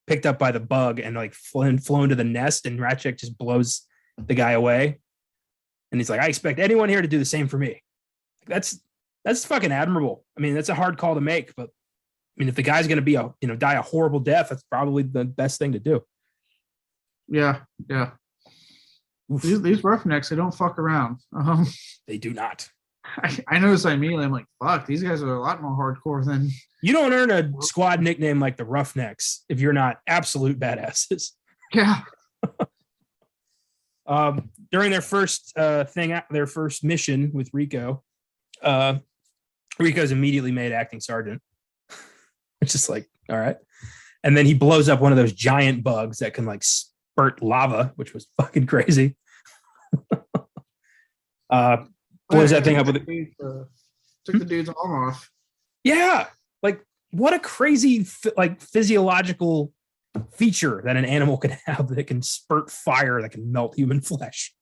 picked up by the bug and like flown to the nest, and Ratchek just blows the guy away. And he's like, I expect anyone here to do the same for me. That's fucking admirable. I mean, that's a hard call to make, but I mean, if the guy's going to be die a horrible death, that's probably the best thing to do. Yeah. Yeah. These Roughnecks, they don't fuck around. They do not. I noticed immediately, I'm like, fuck, these guys are a lot more hardcore than. You don't earn a squad nickname like the Roughnecks if you're not absolute badasses. Yeah. During their first their first mission with Rico, Rico's immediately made acting sergeant. It's just like, all right. And then he blows up one of those giant bugs that can like spurt lava, which was fucking crazy. Blows that thing up with it. Took the dude's arm off. Yeah. Like, what a crazy physiological feature that an animal can have that can spurt fire that can melt human flesh.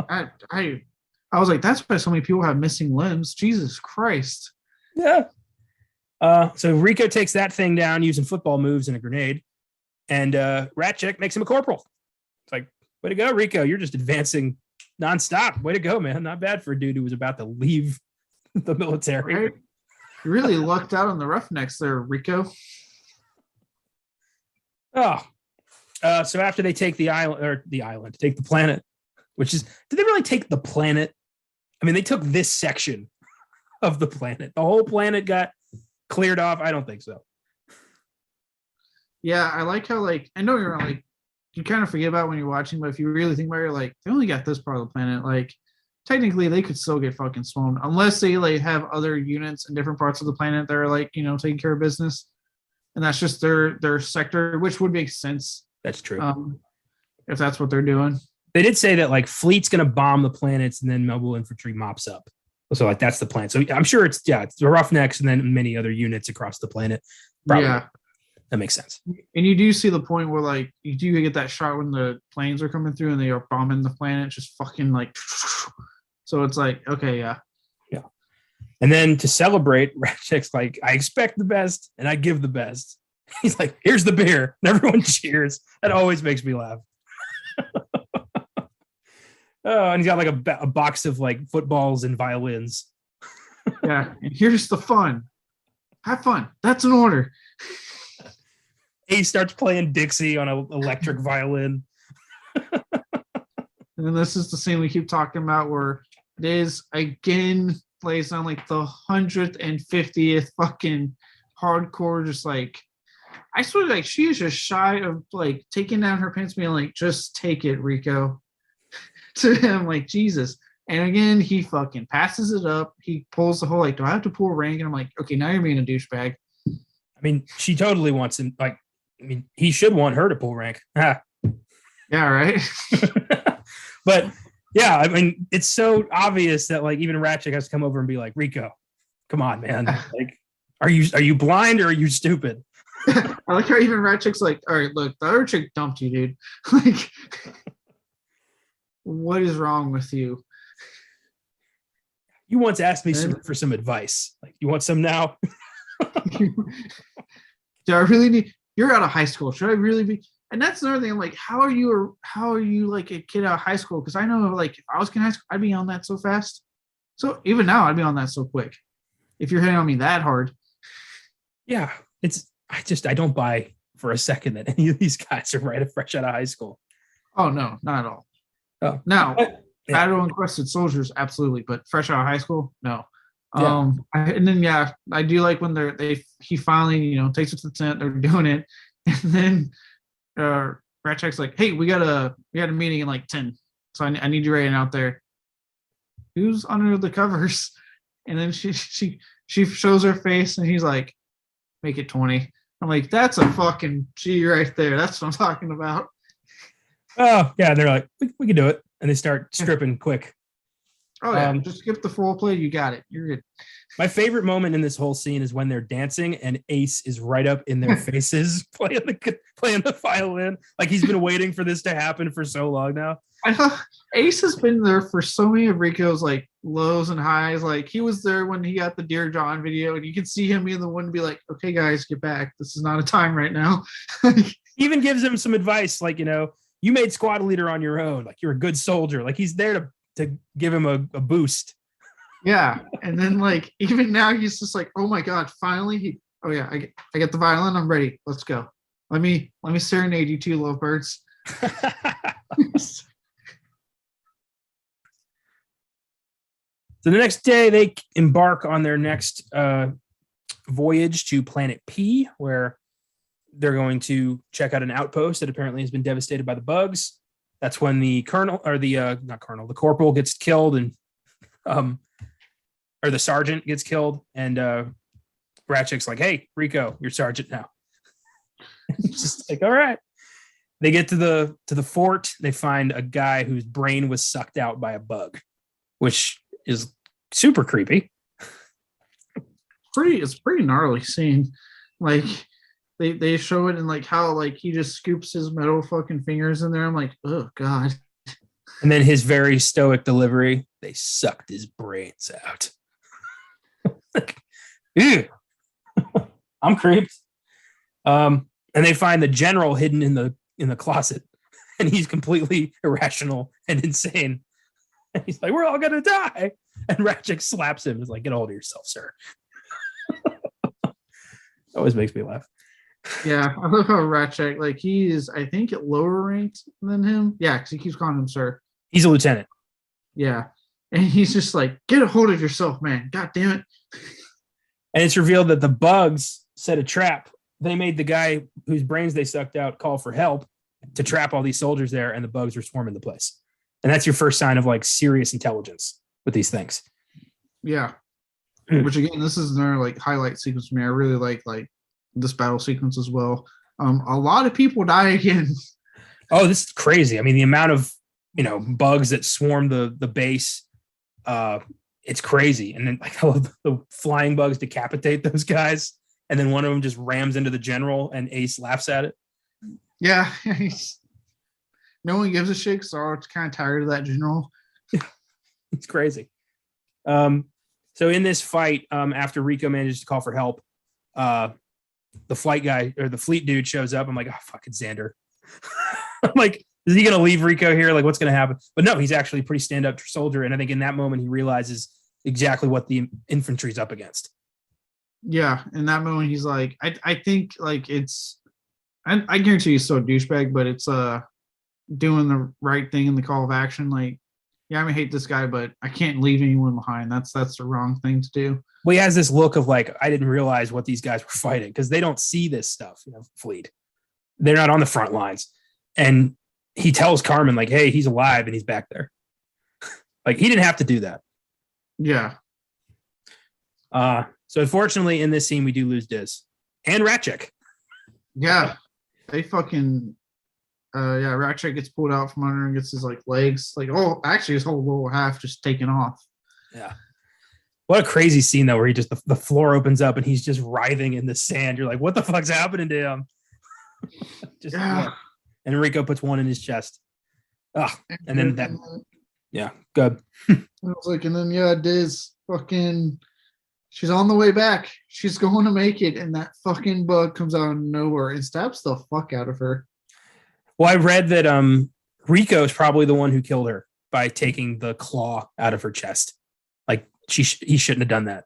I was like, that's why so many people have missing limbs. Jesus Christ. Yeah. So Rico takes that thing down using football moves and a grenade, and Ratchek makes him a corporal. It's like, Way to go, Rico. You're just advancing nonstop. Way to go, man. Not bad for a dude who was about to leave the military. Right? You really lucked out on the Roughnecks there, Rico. Oh, so after they take the island, take the planet, which is, did they really take the planet? I mean, they took this section of the planet. The whole planet got cleared off. I don't think so. Yeah, I like how, like, I know you're like, you kind of forget about when you're watching, but if you really think about it, you're like, they only got this part of the planet. Like, technically, they could still get fucking swarmed unless they like have other units in different parts of the planet that are like, you know, taking care of business, and that's just their sector, which would make sense. That's true. If that's what they're doing. They did say that like fleet's going to bomb the planets and then mobile infantry mops up. So like that's the plan. So I'm sure it's the Roughnecks and then many other units across the planet. Probably. Yeah. That makes sense. And you do see the point where like you do get that shot when the planes are coming through and they are bombing the planet, just fucking like. So it's like, okay, yeah. Yeah. And then to celebrate, Ratchet's like, I expect the best and I give the best. He's like, here's the beer. And everyone cheers. That always makes me laugh. Oh, and he's got like a box of like footballs and violins. Yeah. And here's the fun. Have fun. That's an order. He starts playing Dixie on an electric violin. And then this is the scene we keep talking about where Liz again plays on like the 150th fucking hardcore, just like, I swear, like, she is just shy of like taking down her pants, being like, just take it, Rico. To him, like, Jesus. And again, he fucking passes it up. He pulls the whole, like, do I have to pull rank? And I'm like, okay, now you're being a douchebag. I mean, she totally wants him, like, I mean, he should want her to pull rank. Yeah, right. But yeah, I mean, it's so obvious that like even Ratchet has to come over and be like, Rico, come on, man. Like, are you blind or are you stupid? I like how even Ratchet's like, all right, look, the other chick dumped you, dude. Like, what is wrong with you? You once asked me for some advice. Like, you want some now? Do I really need? You're out of high school. Should I really be? And that's another thing. I'm like, how are you like a kid out of high school? Because I know, like, if I was in high school, I'd be on that so fast. So even now, I'd be on that so quick. If you're hitting on me that hard. Yeah, I don't buy for a second that any of these guys are fresh out of high school. Oh no, not at all. Oh, now, Battle Unquested Soldiers, absolutely, but fresh out of high school, no. Yeah. And then I do like when he finally takes it to the tent, they're doing it, and then Ratchet's like, hey, we got a meeting in like 10, so I need you ready out there. Who's under the covers? And then she shows her face and he's like, make it 20. I'm like, that's a fucking G right there. That's what I'm talking about. Oh yeah, they're like, we can do it, and they start stripping quick. Oh yeah, just skip the full play. You got it. You're good. My favorite moment in this whole scene is when they're dancing and Ace is right up in their faces playing the violin. Like he's been waiting for this to happen for so long now. I know Ace has been there for so many of Rico's like lows and highs. Like he was there when he got the Dear John video, and you can see him being the one to be like, "Okay, guys, get back. This is not a time right now." He even gives him some advice, like you made squad leader on your own. Like you're a good soldier. Like he's there to give him a boost. Yeah, and then like even now he's just like, oh my god, finally I get the violin, I'm ready, let's go. Let me serenade you two lovebirds. So the next day they embark on their next voyage to Planet P, where they're going to check out an outpost that apparently has been devastated by the bugs. That's when the the corporal gets killed, and or the sergeant gets killed, and Ratchet's like, hey, Rico, you're sergeant now. It's just like, all right. They get to the fort. They find a guy whose brain was sucked out by a bug, which is super creepy. It's pretty gnarly scene. Like they show it in like how like he just scoops his metal fucking fingers in there. I'm like, oh god. And then his very stoic delivery, they sucked his brains out. Like, ew. I'm creeped. And they find the general hidden in the closet. and he's completely irrational and insane. And he's like, "We're all gonna die." And Ratchet slaps him. He's like, "Get a hold of yourself, sir." Always makes me laugh. Yeah, I love how Ratchet, like, he is, I think, lower ranked than him. Yeah, because he keeps calling him sir. He's a lieutenant. Yeah. And he's just like, "Get a hold of yourself, man. God damn it." And it's revealed that the bugs set a trap. They made the guy whose brains they sucked out call for help to trap all these soldiers there, and the bugs were swarming the place. And that's your first sign of like serious intelligence with these things. Yeah. Which again, this is another like highlight sequence for me. I really like this battle sequence as well. A lot of people die again. Oh, this is crazy. I mean, the amount of bugs that swarm the base, it's crazy. And then like the flying bugs decapitate those guys, and then one of them just rams into the general, and Ace laughs at it. Yeah, no one gives a shit because they're all kind of tired of that general. It's crazy. So in this fight, after Rico manages to call for help, the flight guy or the fleet dude shows up. I'm like, "Oh, fucking Xander." I'm like, is he going to leave Rico here? Like, what's going to happen? But no, he's actually a pretty stand-up soldier. And I think in that moment, he realizes exactly what the infantry's up against. Yeah, in that moment, he's like, I think like it's, I guarantee he's so douchebag, but it's doing the right thing in the call of action. Like, yeah, I may hate this guy, but I can't leave anyone behind. That's the wrong thing to do. Well, he has this look of like, I didn't realize what these guys were fighting because they don't see this stuff, Fleet. They're not on the front lines. And he tells Carmen, like, "Hey, he's alive and he's back there." Like, he didn't have to do that. Yeah. So unfortunately, in this scene, we do lose Diz and Ratchet. Yeah. They fucking Ratchet gets pulled out from under and gets his like legs, like, oh, actually his whole lower half just taken off. Yeah. What a crazy scene though, where he just the floor opens up and he's just writhing in the sand. You're like, what the fuck's happening to him? Yeah. And Rico puts one in his chest. And then that, yeah, good. I was like, and then Diz fucking, she's on the way back. She's going to make it, and that fucking bug comes out of nowhere and stabs the fuck out of her. Well, I read that Rico is probably the one who killed her by taking the claw out of her chest. Like he shouldn't have done that.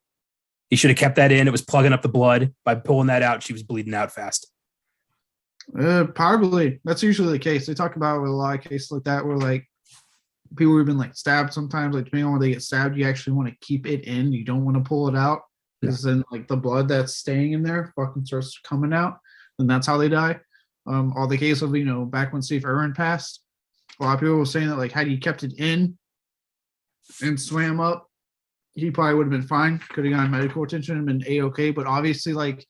He should have kept that in. It was plugging up the blood. By pulling that out, she was bleeding out fast. Probably. That's usually the case. They talk about with a lot of cases like that where like people who've been like stabbed sometimes, like depending on where they get stabbed, you actually want to keep it in. You don't want to pull it out because then like the blood that's staying in there fucking starts coming out. And that's how they die. Or the case of, back when Steve Irwin passed, a lot of people were saying that like had he kept it in and swam up, he probably would have been fine. Could have gotten medical attention and been A-okay. But obviously, like,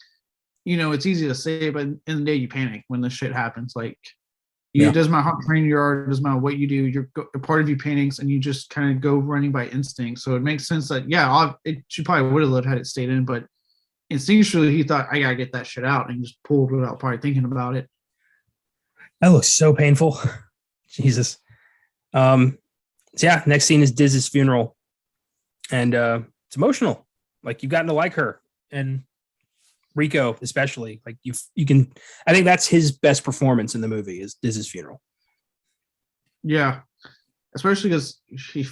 it's easy to say, but in the day you panic when this shit happens. Like, it doesn't matter how trained you are, it doesn't matter what you do, you're part of you panics and you just kind of go running by instinct. So it makes sense that, she probably would have lived had it stayed in, but instinctually he thought, I gotta get that shit out, and just pulled without probably thinking about it. That looks so painful. Jesus. So next scene is Diz's funeral. And it's emotional. Like, you've gotten to like her. And Rico, especially. Like, you can... I think that's his best performance in the movie, is Diz's funeral. Yeah. Especially because we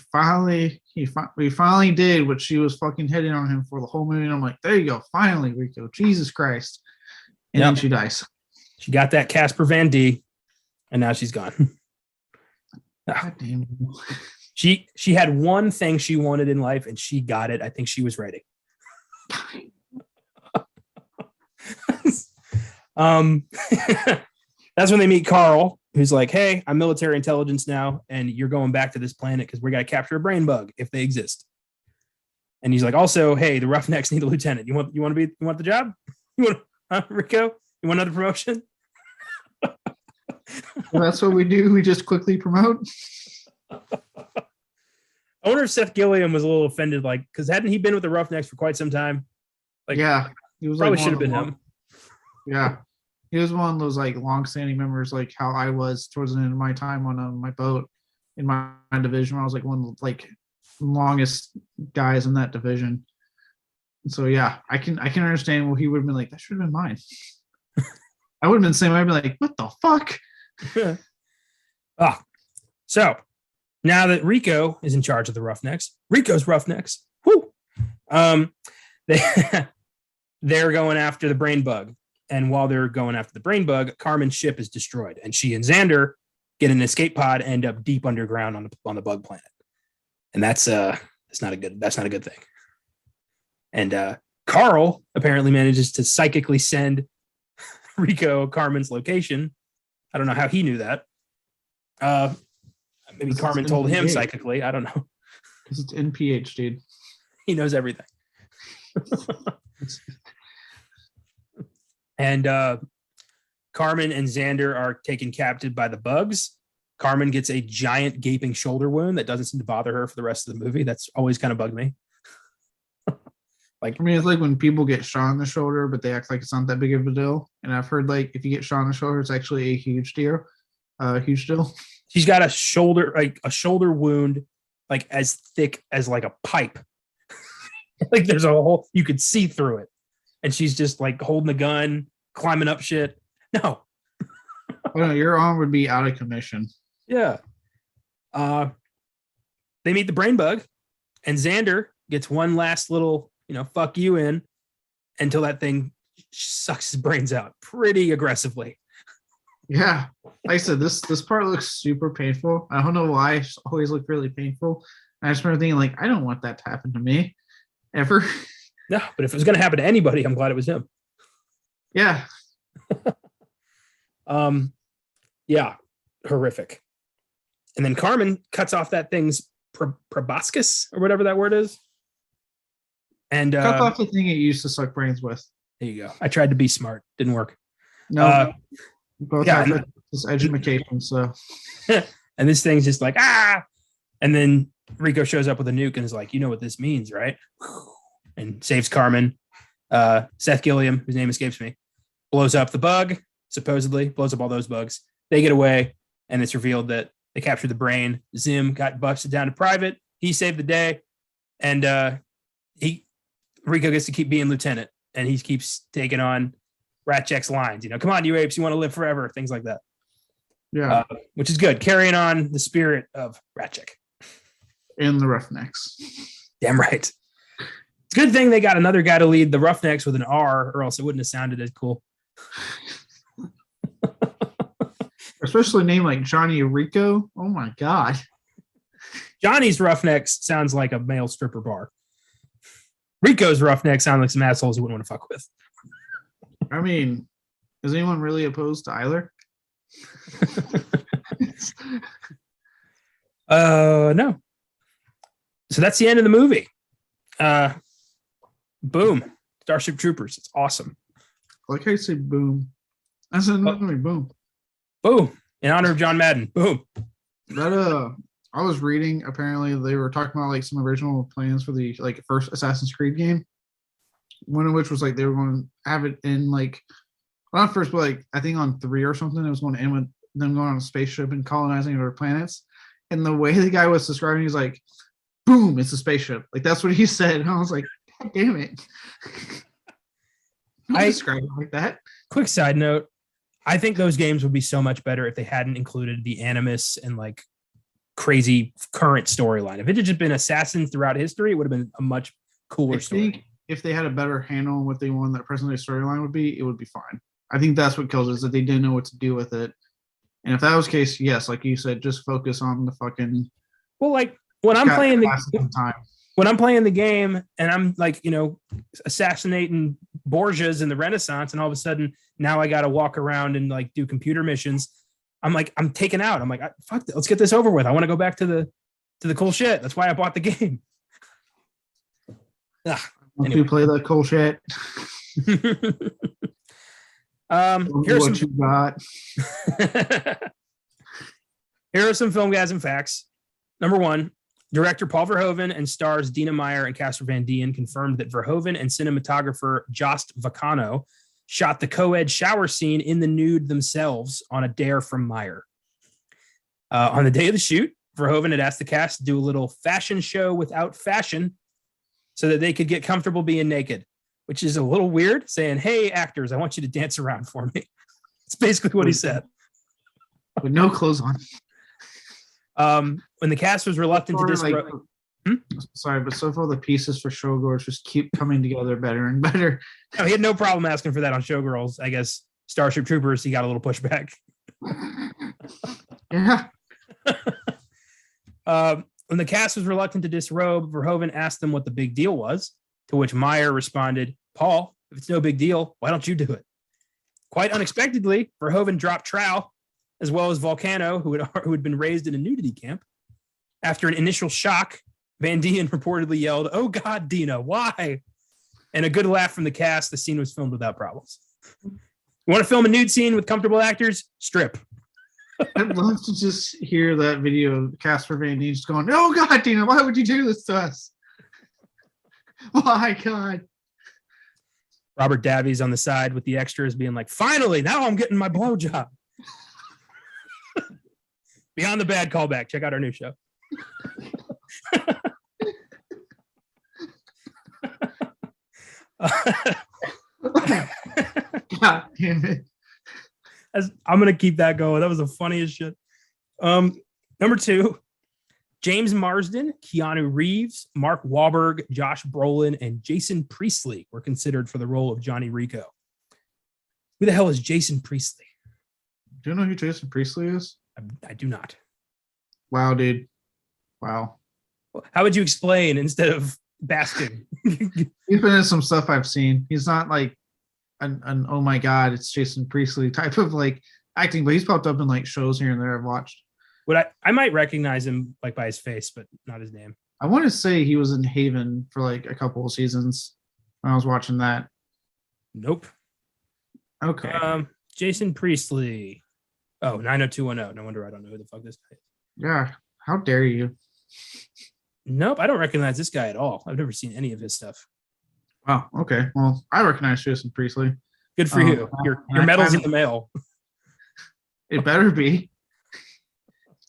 finally did what she was fucking hitting on him for the whole movie. And I'm like, there you go. Finally, Rico. Jesus Christ. And then she dies. She got that Casper Van D. And now she's gone. God damn. She had one thing she wanted in life, and she got it. I think she was ready. That's when they meet Carl, who's like, "Hey, I'm military intelligence now, and you're going back to this planet because we got to capture a brain bug if they exist." And he's like, "Also, hey, the Roughnecks need a lieutenant. You want the job? You want Rico? You want another promotion?" Well, that's what we do. We just quickly promote. I wonder if Seth Gilliam was a little offended, like, because hadn't he been with the Roughnecks for quite some time? Like, yeah, he was probably like should have been him. Yeah, he was one of those like long-standing members, like how I was towards the end of my time on my boat in my division. I was like one of the like longest guys in that division. So yeah, I can understand what he would have been like. That should have been mine. I would have been the same way. I'd be like, what the fuck? Ah, so now that Rico is in charge of the Roughnecks, Rico's Roughnecks, whoo, they they're going after the brain bug. And while they're going after the brain bug, Carmen's ship is destroyed, and she and Xander get an escape pod, end up deep underground on the bug planet, and that's not a good thing. And Carl apparently manages to psychically send Rico Carmen's location. I don't know how he knew that. Maybe Carmen told him psychically. I don't know. Because it's NPH, dude. He knows everything. And Carmen and Xander are taken captive by the bugs. Carmen gets a giant gaping shoulder wound that doesn't seem to bother her for the rest of the movie. That's always kind of bugged me. I mean, it's like when people get shot in the shoulder, but they act like it's not that big of a deal. And I've heard like if you get shot in the shoulder, it's actually a huge deal. Huge deal. She's got a shoulder wound like as thick as like a pipe. Like there's a hole, you could see through it. And she's just like holding a gun, climbing up shit. No. Oh, no, your arm would be out of commission. Yeah. They meet the brain bug, and Xander gets one last little, fuck you in until that thing sucks his brains out pretty aggressively. Yeah. Like I said, this part looks super painful. I don't know why. It always looked really painful. I just remember thinking, like, I don't want that to happen to me ever. No, but if it was going to happen to anybody, I'm glad it was him. Yeah. Yeah, horrific. And then Carmen cuts off that thing's proboscis or whatever that word is. And cut off the thing it used to suck brains with. There you go. I tried to be smart. Didn't work. No. Both have this education, so. And this thing's just like, ah! And then Rico shows up with a nuke and is like, you know what this means, right? And saves Carmen. Seth Gilliam, whose name escapes me, blows up the bug, supposedly, blows up all those bugs. They get away, and it's revealed that they captured the brain. Zim got busted down to private. He saved the day, and Rico gets to keep being lieutenant, and he keeps taking on Ratchek's lines. Come on, you apes, you want to live forever, things like that. Yeah, which is good, carrying on the spirit of Ratchek and the Roughnecks. Damn right. It's a good thing they got another guy to lead the Roughnecks with an R, or else it wouldn't have sounded as cool. Especially a name like Johnny Rico. Oh my God. Johnny's Roughnecks sounds like a male stripper bar. Rico's Roughnecks sound like some assholes you wouldn't want to fuck with. I mean, is anyone really opposed to either? No. So that's the end of the movie. Boom. Starship Troopers. It's awesome. I like how you say boom. I said another boom. Boom. In honor of John Madden. Boom. That I was reading, apparently they were talking about like some original plans for the like first Assassin's Creed game. One of which was like they were going to have it in like not first, but like I think on 3 or something, it was going to end with them going on a spaceship and colonizing other planets. And the way the guy was describing, he's like, boom, it's a spaceship. Like that's what he said. And I was like, God damn it. I describe it like that. Quick side note. I think those games would be so much better if they hadn't included the animus and like crazy current storyline. If it had just been assassins throughout history, it would have been a much cooler story. I think if they had a better handle on what they wanted that present day storyline would be, it would be fine. I think that's what kills it, is that they didn't know what to do with it. And if that was the case, yes, like you said, just focus on the fucking. Well, like when I'm playing the game and I'm like, assassinating Borgias in the Renaissance, and all of a sudden now I got to walk around and like do computer missions. I'm like, I'm taken out. I'm like, fuck that. Let's get this over with. I want to go back to the cool shit. That's why I bought the game. Anyway. You play that cool shit. Here's what you got. Here are some Filmgazm facts. Number 1, director Paul Verhoeven and stars Dina Meyer and Casper Van Dien confirmed that Verhoeven and cinematographer Jost Vacano shot the co-ed shower scene in the nude themselves on a dare from Meyer. On the day of the shoot, Verhoeven had asked the cast to do a little fashion show without fashion so that they could get comfortable being naked, which is a little weird, saying, hey, actors, I want you to dance around for me. It's basically what he said. With no clothes on. When the cast was reluctant to disrobe. Sorry, but so far the pieces for Showgirls just keep coming together better and better. No, he had no problem asking for that on Showgirls. I guess Starship Troopers, he got a little pushback. Yeah. When the cast was reluctant to disrobe, Verhoeven asked them what the big deal was, to which Meyer responded, "Paul, if it's no big deal, why don't you do it?" Quite unexpectedly, Verhoeven dropped Trow, as well as Volcano, who had been raised in a nudity camp. After an initial shock, Van Dien reportedly yelled, "Oh God, Dina, why?" And a good laugh from the cast. The scene was filmed without problems. You want to film a nude scene with comfortable actors? Strip. I'd love to just hear that video of Casper Van Dien just going, "Oh God, Dina, why would you do this to us? Why, God?" Robert Davies on the side with the extras being like, "Finally, now I'm getting my blowjob." Beyond the Bad callback. Check out our new show. God damn it. I'm gonna keep that going. That was the funniest shit. Number 2, James Marsden, Keanu Reeves, Mark Wahlberg, Josh Brolin, and Jason Priestley were considered for the role of Johnny Rico. Who the hell is Jason Priestley? Do you know who Jason Priestley is? I do not. Wow, dude. Wow. How would you explain instead of basking? He's been in some stuff I've seen. He's not like an oh my God, it's Jason Priestley type of like acting, but he's popped up in like shows here and there I've watched. I might recognize him like by his face, but not his name. I want to say he was in Haven for like a couple of seasons when I was watching that. Nope. Okay. Jason Priestley. Oh, 90210. No wonder I don't know who the fuck this guy is. Yeah. How dare you? Nope, I don't recognize this guy at all. I've never seen any of his stuff. Wow. Okay. Well, I recognize Jason Priestley. Good for you. Your medal's in the mail. It better be.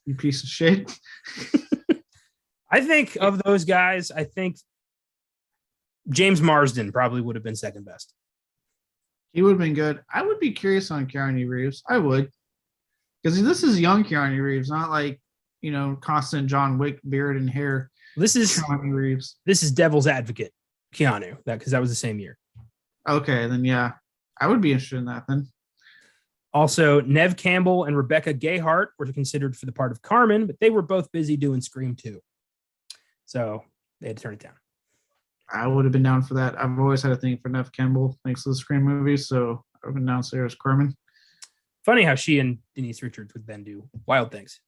You piece of shit. I think of those guys, I think James Marsden probably would have been second best. He would have been good. I would be curious on Keanu Reeves. I would. Because this is young Keanu Reeves, not like, constant John Wick beard and hair. This is Keanu Reeves. This is Devil's Advocate Keanu, because that was the same year. Okay, then yeah. I would be interested in that then. Also, Neve Campbell and Rebecca Gayheart were considered for the part of Carmen, but they were both busy doing Scream 2. So they had to turn it down. I would have been down for that. I've always had a thing for Neve Campbell thanks to the Scream movies, so I've been down there as Carmen. Funny how she and Denise Richards would then do Wild Things.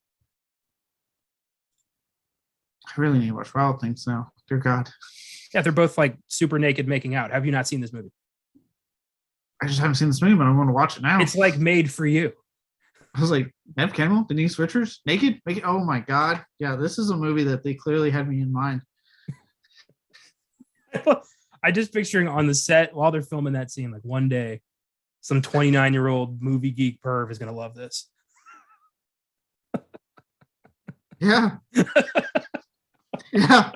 I really need to watch Wild Things now. Dear God. Yeah, they're both like super naked making out. Have you not seen this movie? I just haven't seen this movie, but I'm going to watch it now. It's like made for you. I was like, Neve Campbell, Denise Richards, naked? Oh my God. Yeah, this is a movie that they clearly had me in mind. I just picturing on the set while they're filming that scene, like one day, some 29-year-old movie geek perv is going to love this. Yeah. Yeah.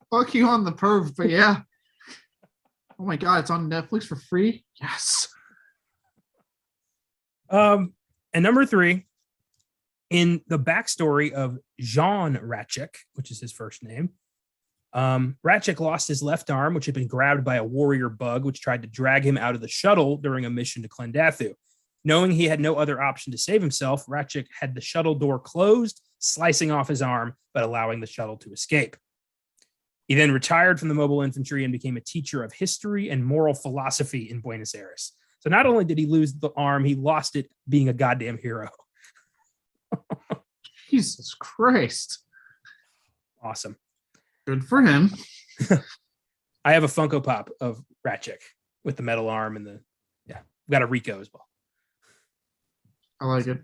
Fuck you on the perv, but yeah. Oh my God, it's on Netflix for free? Yes. And number 3, in the backstory of Jean Ratchik, which is his first name, Ratchik lost his left arm, which had been grabbed by a warrior bug, which tried to drag him out of the shuttle during a mission to Klendathu. Knowing he had no other option to save himself, Ratchik had the shuttle door closed, slicing off his arm, but allowing the shuttle to escape. He then retired from the mobile infantry and became a teacher of history and moral philosophy in Buenos Aires. So not only did he lose the arm, he lost it being a goddamn hero. Jesus Christ. Awesome. Good for him. I have a Funko Pop of Ratchik with the metal arm and we've got a Rico as well. I like it.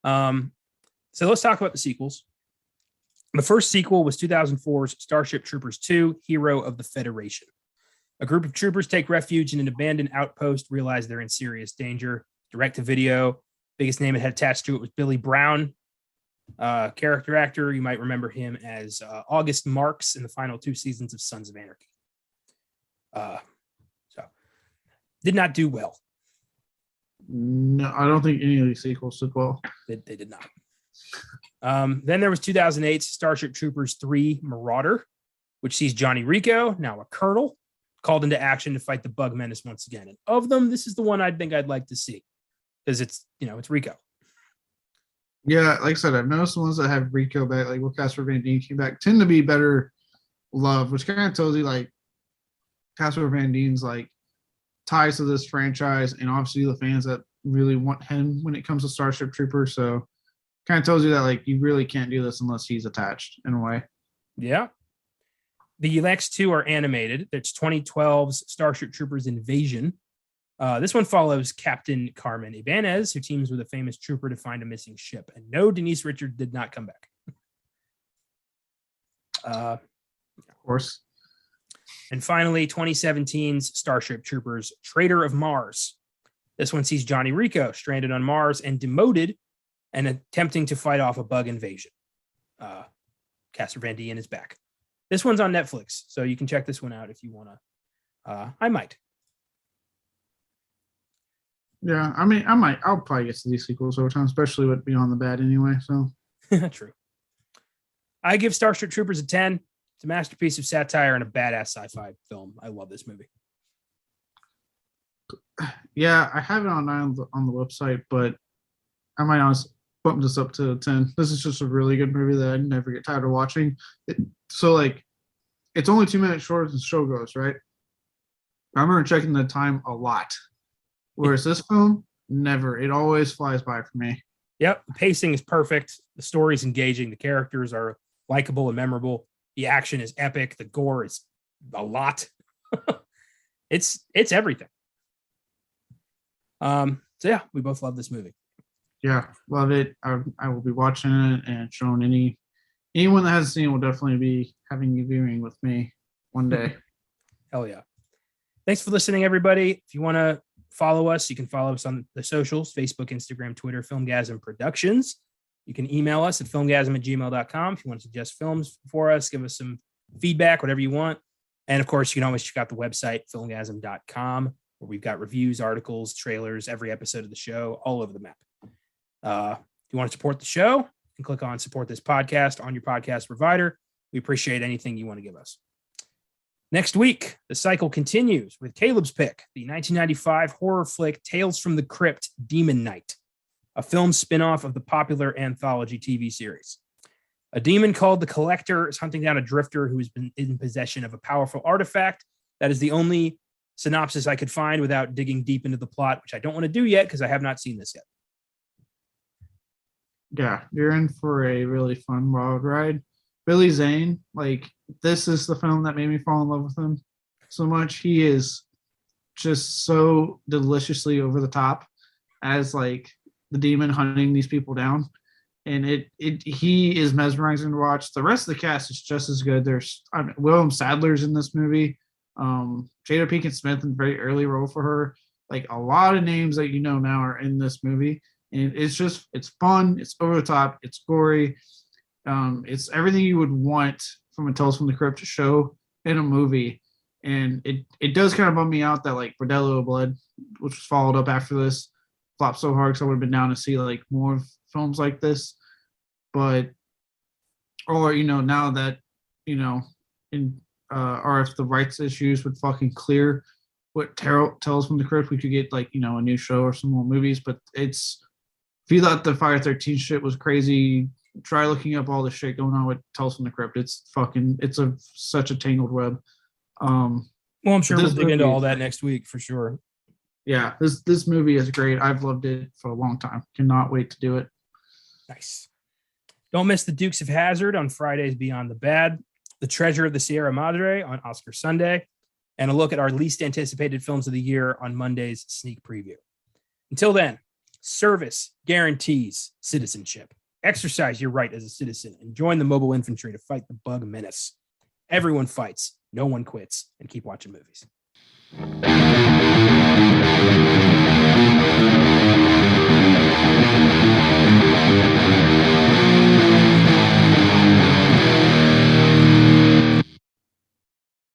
So let's talk about the sequels. The first sequel was 2004's Starship Troopers 2, Hero of the Federation. A group of troopers take refuge in an abandoned outpost, realize they're in serious danger. Direct to video. Biggest name it had attached to it was Billy Brown. Character actor, you might remember him as August Marks in the final 2 seasons of Sons of Anarchy. So did not do well. No, I don't think any of these sequels did well. They did not. Then there was 2008's Starship Troopers 3 Marauder, which sees Johnny Rico, now a colonel, called into action to fight the bug menace once again. And of them, this is the one I think I'd like to see because it's Rico. Yeah, like I said, I've noticed the ones that have Rico back, like what Casper Van Dien came back, tend to be better loved, which kind of tells you like Casper Van Dien's like ties to this franchise and obviously the fans that really want him when it comes to Starship Troopers. So kind of tells you that like you really can't do this unless he's attached in a way. Yeah. The next two are animated. It's 2012's Starship Troopers Invasion. This one follows Captain Carmen Ibanez, who teams with a famous trooper to find a missing ship. And no, Denise Richards did not come back. Of course. And finally, 2017's Starship Troopers Traitor of Mars. This one sees Johnny Rico stranded on Mars and demoted and attempting to fight off a bug invasion. Casper Van Dien is back. This one's on Netflix, so you can check this one out if you want to. I might. Yeah, I mean, I'll probably get to these sequels over time, especially with Beyond the Bad anyway. So True. I give Starship Troopers a 10. It's a masterpiece of satire and a badass sci-fi film. I love this movie. Yeah, I have it on the website, but I might honestly bump this up to 10. This is just a really good movie that I never get tired of watching. So like, it's only 2 minutes shorter than the show goes, right? I remember checking the time a lot. Whereas this film, never. It always flies by for me. Yep. The pacing is perfect. The story's engaging. The characters are likable and memorable. The action is epic. The gore is a lot. It's everything. So yeah, we both love this movie. Yeah, love it. I will be watching it and showing anyone that hasn't seen it will definitely be having a viewing with me one day. Hell yeah. Thanks for listening, everybody. If you want to follow us, you can follow us on the socials, Facebook, Instagram, Twitter, Filmgazm Productions. You can email us at filmgazm@gmail.com if you want to suggest films for us, give us some feedback, whatever you want. And of course, you can always check out the website, filmgazm.com, where we've got reviews, articles, trailers, every episode of the show, all over the map. If you want to support the show, you can click on support this podcast on your podcast provider. We appreciate anything you want to give us. Next week, the cycle continues with Caleb's pick, the 1995 horror flick Tales from the Crypt, Demon Knight, a film spin-off of the popular anthology TV series. A demon called the Collector is hunting down a drifter who has been in possession of a powerful artifact. That is the only synopsis I could find without digging deep into the plot, which I don't want to do yet because I have not seen this yet. Yeah, you're in for a really fun wild ride. Billy Zane, like, this is the film that made me fall in love with him so much. He is just so deliciously over the top as like the demon hunting these people down, and he is mesmerizing to watch. The rest of the cast is just as good. There's William Sadler's in this movie, Jada Pinkett Smith in a very early role for her. Like, a lot of names that you know now are in this movie, and it's fun, it's over the top, it's gory. It's everything you would want from a Tales from the Crypt show in a movie. And it does kind of bum me out that like Bordello of Blood, which was followed up after this, flopped so hard, because I would have been down to see like more films like this. But now that or if the rights issues would fucking clear what Tales from the Crypt, we could get like a new show or some more movies. But if you thought the Fire 13 shit was crazy, try looking up all the shit going on with Tales from the Crypt. It's such a tangled web. Well, I'm sure we'll dig into all that next week for sure. Yeah, this movie is great. I've loved it for a long time. Cannot wait to do it. Nice. Don't miss the Dukes of Hazzard on Fridays Beyond the Bad, The Treasure of the Sierra Madre on Oscar Sunday, and a look at our least anticipated films of the year on Monday's Sneak Preview. Until then, service guarantees citizenship. Exercise your right as a citizen and join the mobile infantry to fight the bug menace. Everyone fights, no one quits, and keep watching movies.